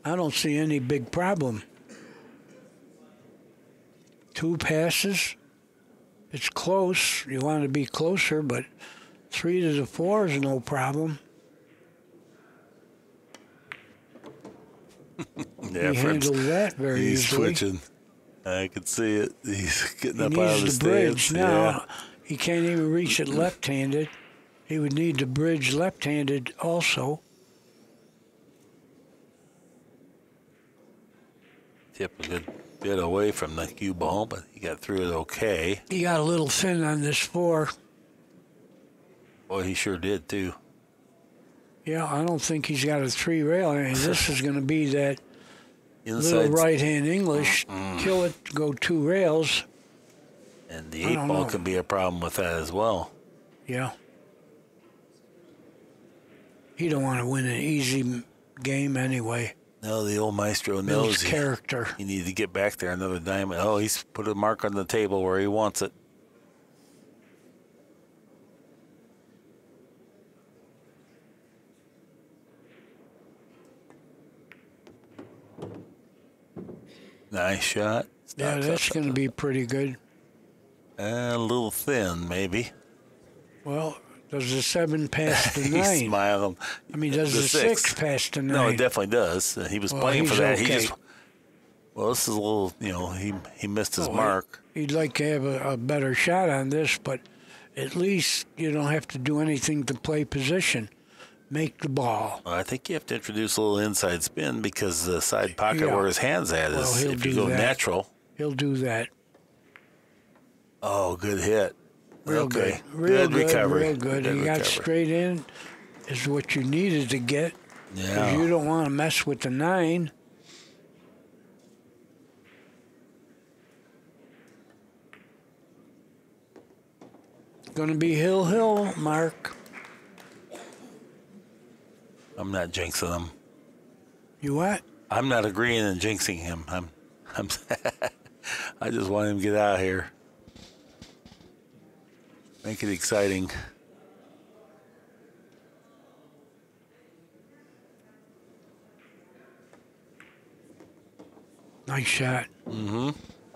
I don't see any big problem. 2 passes. It's close. You want to be closer, but 3 to the 4 is no problem. Yeah, he handled that very he's easily. He's switching. I can see it. He's getting up out of the He needs the bridge stance. now. Yeah. He can't even reach it left-handed. He would need the bridge left-handed also. Tip a good bit away from the cue ball, but he got through it okay. He got a little thin on this 4. Boy, he sure did, too. Yeah, I don't think he's got a 3 rail. I mean, this is going to be that Inside, little right-hand English, kill it, go 2 rails. And the 8 ball can be a problem with that as well. Yeah. He don't want to win an easy game anyway. No, the old maestro knows his character. He needs to get back there another diamond. Oh, he's put a mark on the table where he wants it. Nice shot. Yeah, that's going to be pretty good. A little thin, maybe. Well, does the 7 pass the 9? He's smiling. I mean, does the 6 pass the 9? No, it definitely does. He was playing for that. Okay. He just. Well, this is a little. You know, he missed his mark. He'd like to have a better shot on this, but at least you don't have to do anything to play position. Make the ball. Well, I think you have to introduce a little inside spin because the side pocket where his hand's at is, if you go natural. He'll do that. Oh, good hit. Real okay. Good. Real good recovery. Real good. He got straight in is what you needed to get. Yeah. Because you don't want to mess with the 9. Going to be Hill, Mark. I'm not jinxing him. You what? I'm not agreeing and jinxing him. I'm I just want him to get out of here. Make it exciting. Nice shot. Mm-hmm.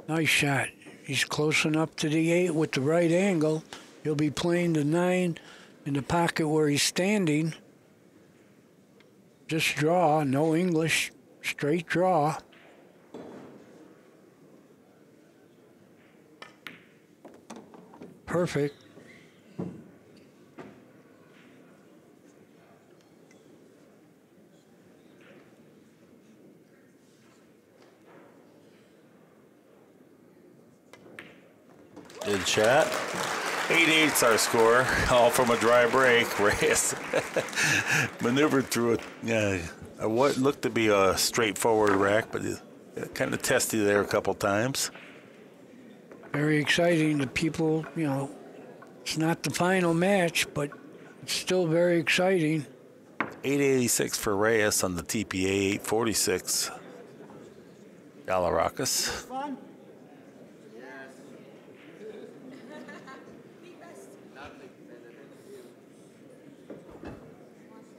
Nice shot. He's close enough to the 8 with the right angle. He'll be playing the 9 in the pocket where he's standing. Just draw, no English, straight draw. Perfect. Good shot. 8-8's our score, all from a dry break. Reyes maneuvered through what looked to be a straightforward rack, but it kind of testy there a couple times. Very exciting. The people, you know, it's not the final match, but it's still very exciting. 886 for Reyes on the TPA, 846. Giallourakis.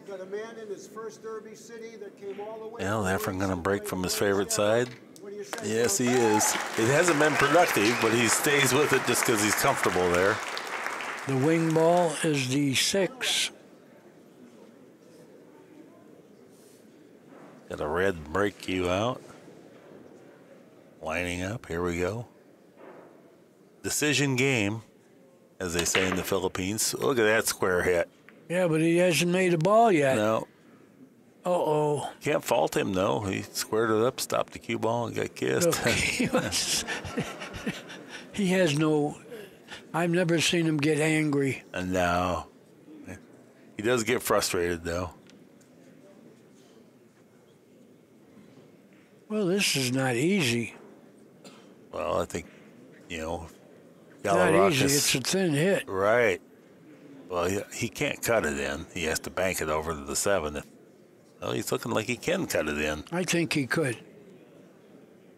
Got a man in his first Derby City that came all the way. Well, Efren going to break from his favorite side. Yes, he is. It hasn't been productive, but he stays with it just because he's comfortable there. The wing ball is the 6. Got a red break cue out. Lining up. Here we go. Decision game, as they say in the Philippines. Look at that square hit. Yeah, but he hasn't made a ball yet. No. Uh-oh. Can't fault him, though. He squared it up, stopped the cue ball, and got kissed. He has no... I've never seen him get angry. And now, He does get frustrated, though. Well, this is not easy. Well, I think, Not Giallourakis. easy. It's a thin hit. Right. Well, he can't cut it in. He has to bank it over to the 7. Well, he's looking like he can cut it in. I think he could.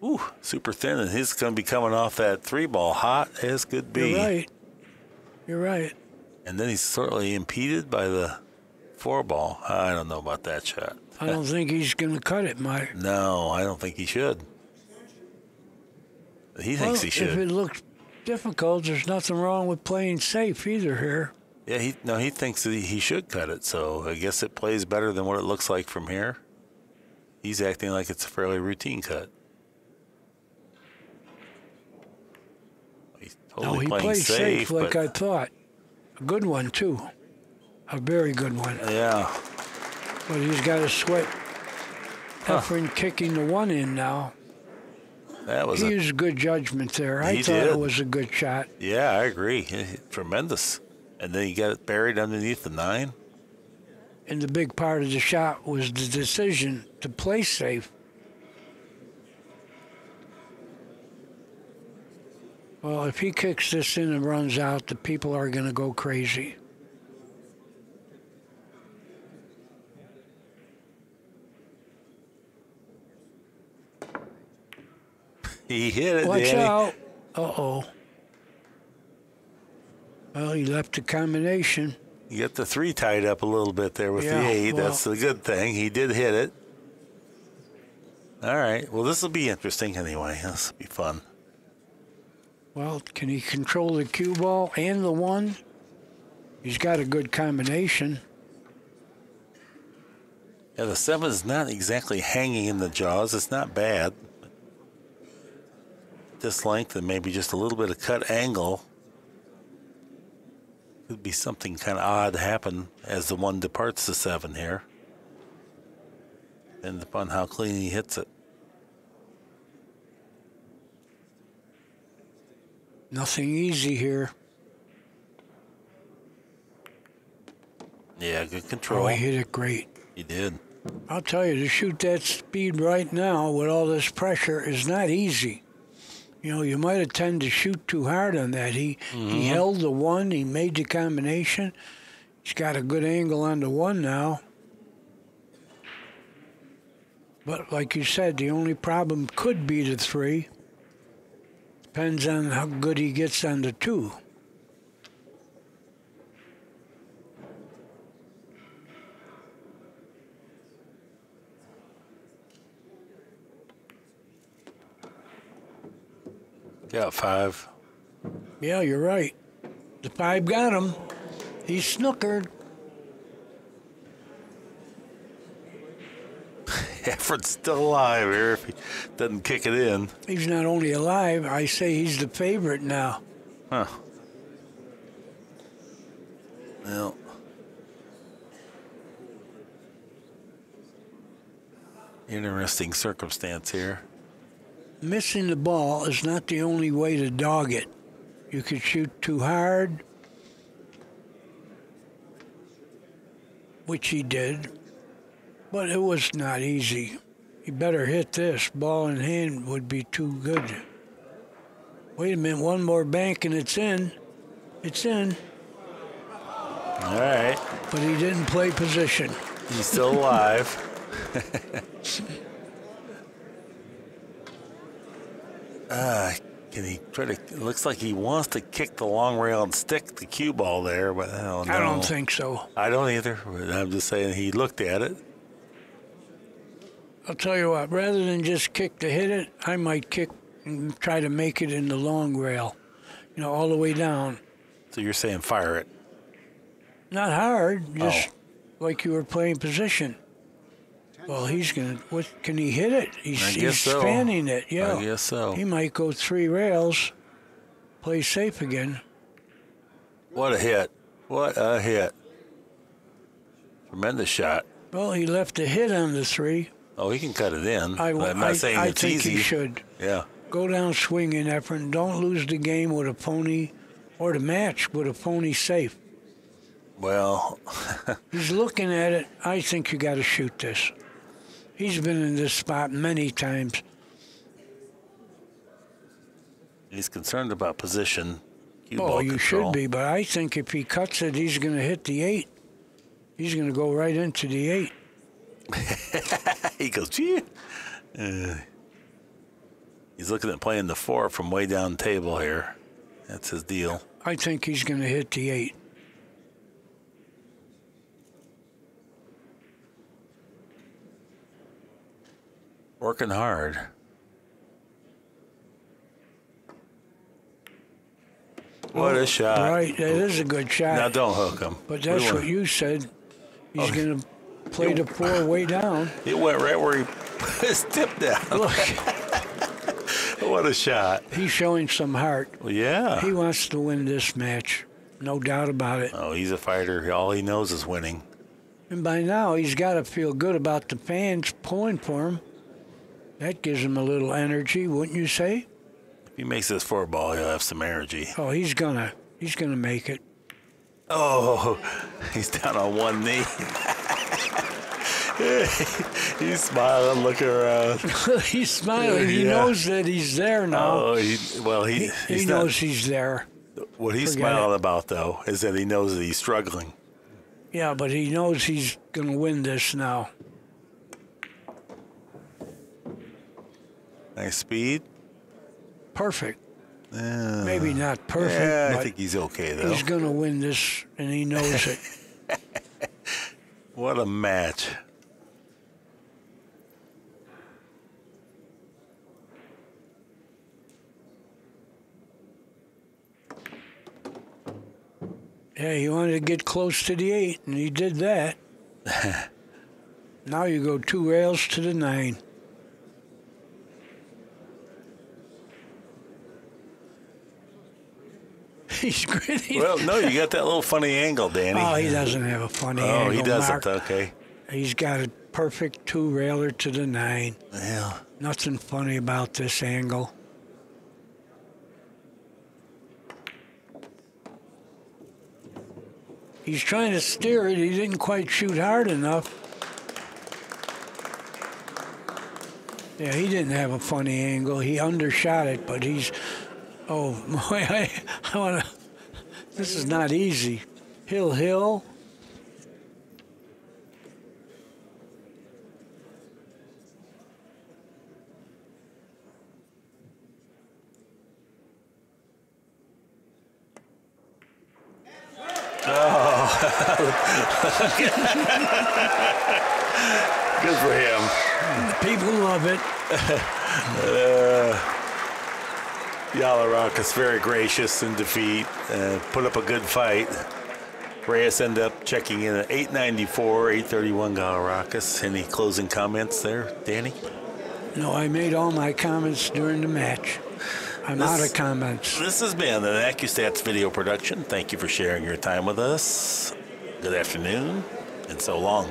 Ooh, super thin, and he's going to be coming off that 3 ball hot as could be. You're right. You're right. And then he's certainly impeded by the 4 ball. I don't know about that shot. I don't think he's going to cut it, Mike. No, I don't think he should. He thinks he should. If it looks difficult, there's nothing wrong with playing safe either here. Yeah, he thinks that he should cut it, so I guess it plays better than what it looks like from here. He's acting like it's a fairly routine cut. He's totally He playing played safe like but, I thought. A good one, too. A very good one. Yeah. But he's got to sweat Efren kicking the 1 in now. That was He used good judgment there. I thought it was a good shot. Yeah, I agree. Tremendous. And then he got it buried underneath the 9. And the big part of the shot was the decision to play safe. Well, if he kicks this in and runs out, the people are going to go crazy. He hit it, Watch Danny. out. Uh-oh. Well, he left the combination. You get the 3 tied up a little bit there with Yeah, the 8. well, That's the good thing. He did hit it. All right. Well, this will be interesting anyway. This will be fun. Well, can he control the cue ball and the 1? He's got a good combination. Yeah, the 7 is not exactly hanging in the jaws. It's not bad. This length and maybe just a little bit of cut angle. Could be something kind of odd happen as the 1 departs the 7 here. And upon how clean he hits it. Nothing easy here. Yeah, good control. Oh, he hit it great. He did. I'll tell you, to shoot that speed right now with all this pressure is not easy. You know, you might have tended to shoot too hard on that. He held the 1. He made the combination. He's got a good angle on the 1 now. But like you said, the only problem could be the 3. Depends on how good he gets on the 2. Got 5. Yeah, you're right. The 5 got him. He's snookered. Efren's still alive here if he doesn't kick it in. He's not only alive, I say he's the favorite now. Huh. Well. Interesting circumstance here. Missing the ball is not the only way to dog it. You could shoot too hard, which he did, but it was not easy. He better hit this. Ball in hand would be too good. Wait a minute, 1 more bank and it's in. It's in. All right. But he didn't play position. He's still alive. Can he try to? It looks like he wants to kick the long rail and stick the cue ball there, but I don't know. I don't think so. I don't either. But I'm just saying he looked at it. I'll tell you what, rather than just kick to hit it, I might kick and try to make it in the long rail, you know, all the way down. So you're saying fire it? Not hard, just like you were playing position. Well, he's going to, can he hit it? He's so. fanning it, yeah. I guess so. He might go 3 rails, play safe again. What a hit. What a hit. Tremendous shot. Well, he left a hit on the 3. Oh, he can cut it in. I'm not saying it's easy. I think he should. Yeah. Go down swinging, Efren. Don't lose the game with a pony or the match with a pony safe. Well, He's looking at it. I think you got to shoot this. He's been in this spot many times. he's concerned about position. Cue Oh, ball you control. should be, but I think if he cuts it, he's going to hit the 8. He's going to go right into the 8. He goes, gee. He's looking at playing the 4 from way down table here. That's his deal. I think he's going to hit the 8. Working hard. What a shot. Right, that is a good shot. Now don't hook him. But that's what you said. He's going to play the 4 way down. It went right where he put his tip down. Look, What a shot. he's showing some heart. Well, yeah. He wants to win this match. No doubt about it. Oh, he's a fighter. All he knows is winning. And by now, he's got to feel good about the fans pulling for him. That gives him a little energy, wouldn't you say? If he makes this 4 ball, he'll have some energy. Oh, he's gonna make it. Oh, he's down on one knee. He's smiling, looking around. He's smiling. He Yeah. knows that he's there now. Oh, he He knows he's there. What he's Forget smiling it. about, though, is that he knows that he's struggling. Yeah, but he knows he's gonna win this now. Nice speed. Perfect. Maybe not perfect, Yeah, I but think he's okay, though. he's gonna win this, and he knows it. What a match. Yeah, he wanted to get close to the 8, and he did that. Now you go 2 rails to the 9. He's grinning. Well, no, you got that little funny angle, Danny. Oh, he doesn't have a funny angle, Oh, he doesn't. Mark. Okay. He's got a perfect 2 railer to the 9. Yeah. Nothing funny about this angle. He's trying to steer it. He didn't quite shoot hard enough. Yeah, he didn't have a funny angle. He undershot it, but he's... Oh, boy, I want to... This is not easy. Hill. Good for him. People love it. Giallourakis very gracious in defeat. Put up a good fight. Reyes ended up checking in at 894, 831 Giallourakis. Any closing comments there, Danny? No, I made all my comments during the match. I'm out of comments. This has been an Accu-Stats video production. Thank you for sharing your time with us. Good afternoon, and so long.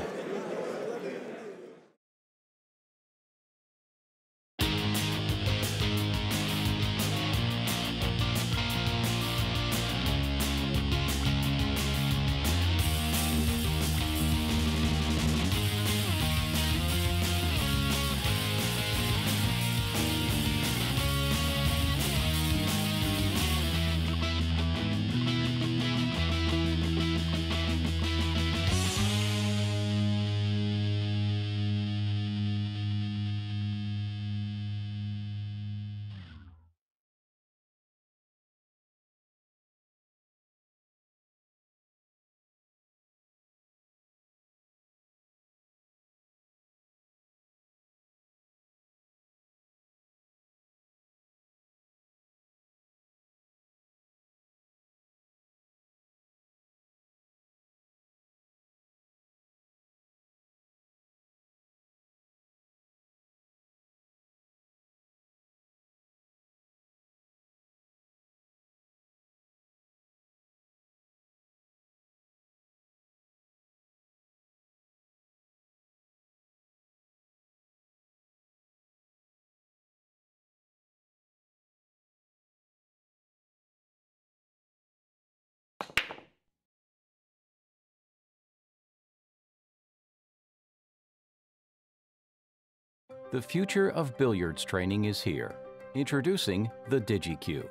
The future of billiards training is here. Introducing the DigiCue,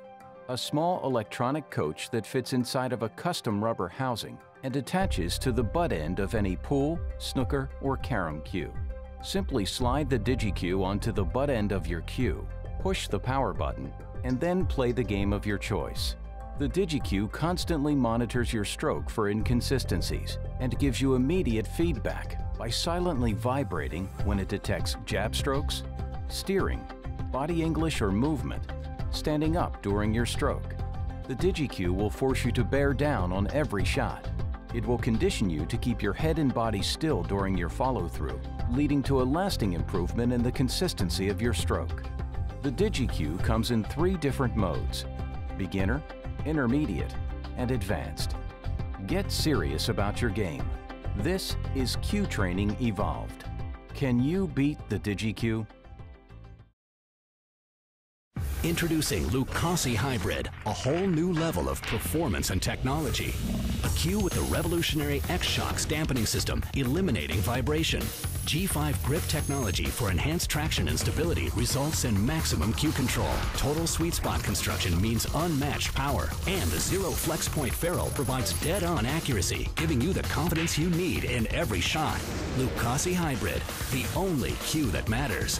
a small electronic coach that fits inside of a custom rubber housing and attaches to the butt end of any pool, snooker, or carom cue. Simply slide the DigiCue onto the butt end of your cue, push the power button, and then play the game of your choice. The DigiCue constantly monitors your stroke for inconsistencies and gives you immediate feedback by silently vibrating when it detects jab strokes, steering, body English or movement, standing up during your stroke. The DigiCue will force you to bear down on every shot. It will condition you to keep your head and body still during your follow-through, leading to a lasting improvement in the consistency of your stroke. The DigiCue comes in 3 different modes: beginner, intermediate, and advanced. Get serious about your game. This is cue training evolved. Can you beat the DigiCue? Introducing Lucasi Hybrid, a whole new level of performance and technology. A cue with a revolutionary X-Shocks dampening system, eliminating vibration. G5 grip technology for enhanced traction and stability results in maximum cue control. Total sweet spot construction means unmatched power. And the zero flex point ferrule provides dead-on accuracy, giving you the confidence you need in every shot. Lucasi Hybrid, the only cue that matters.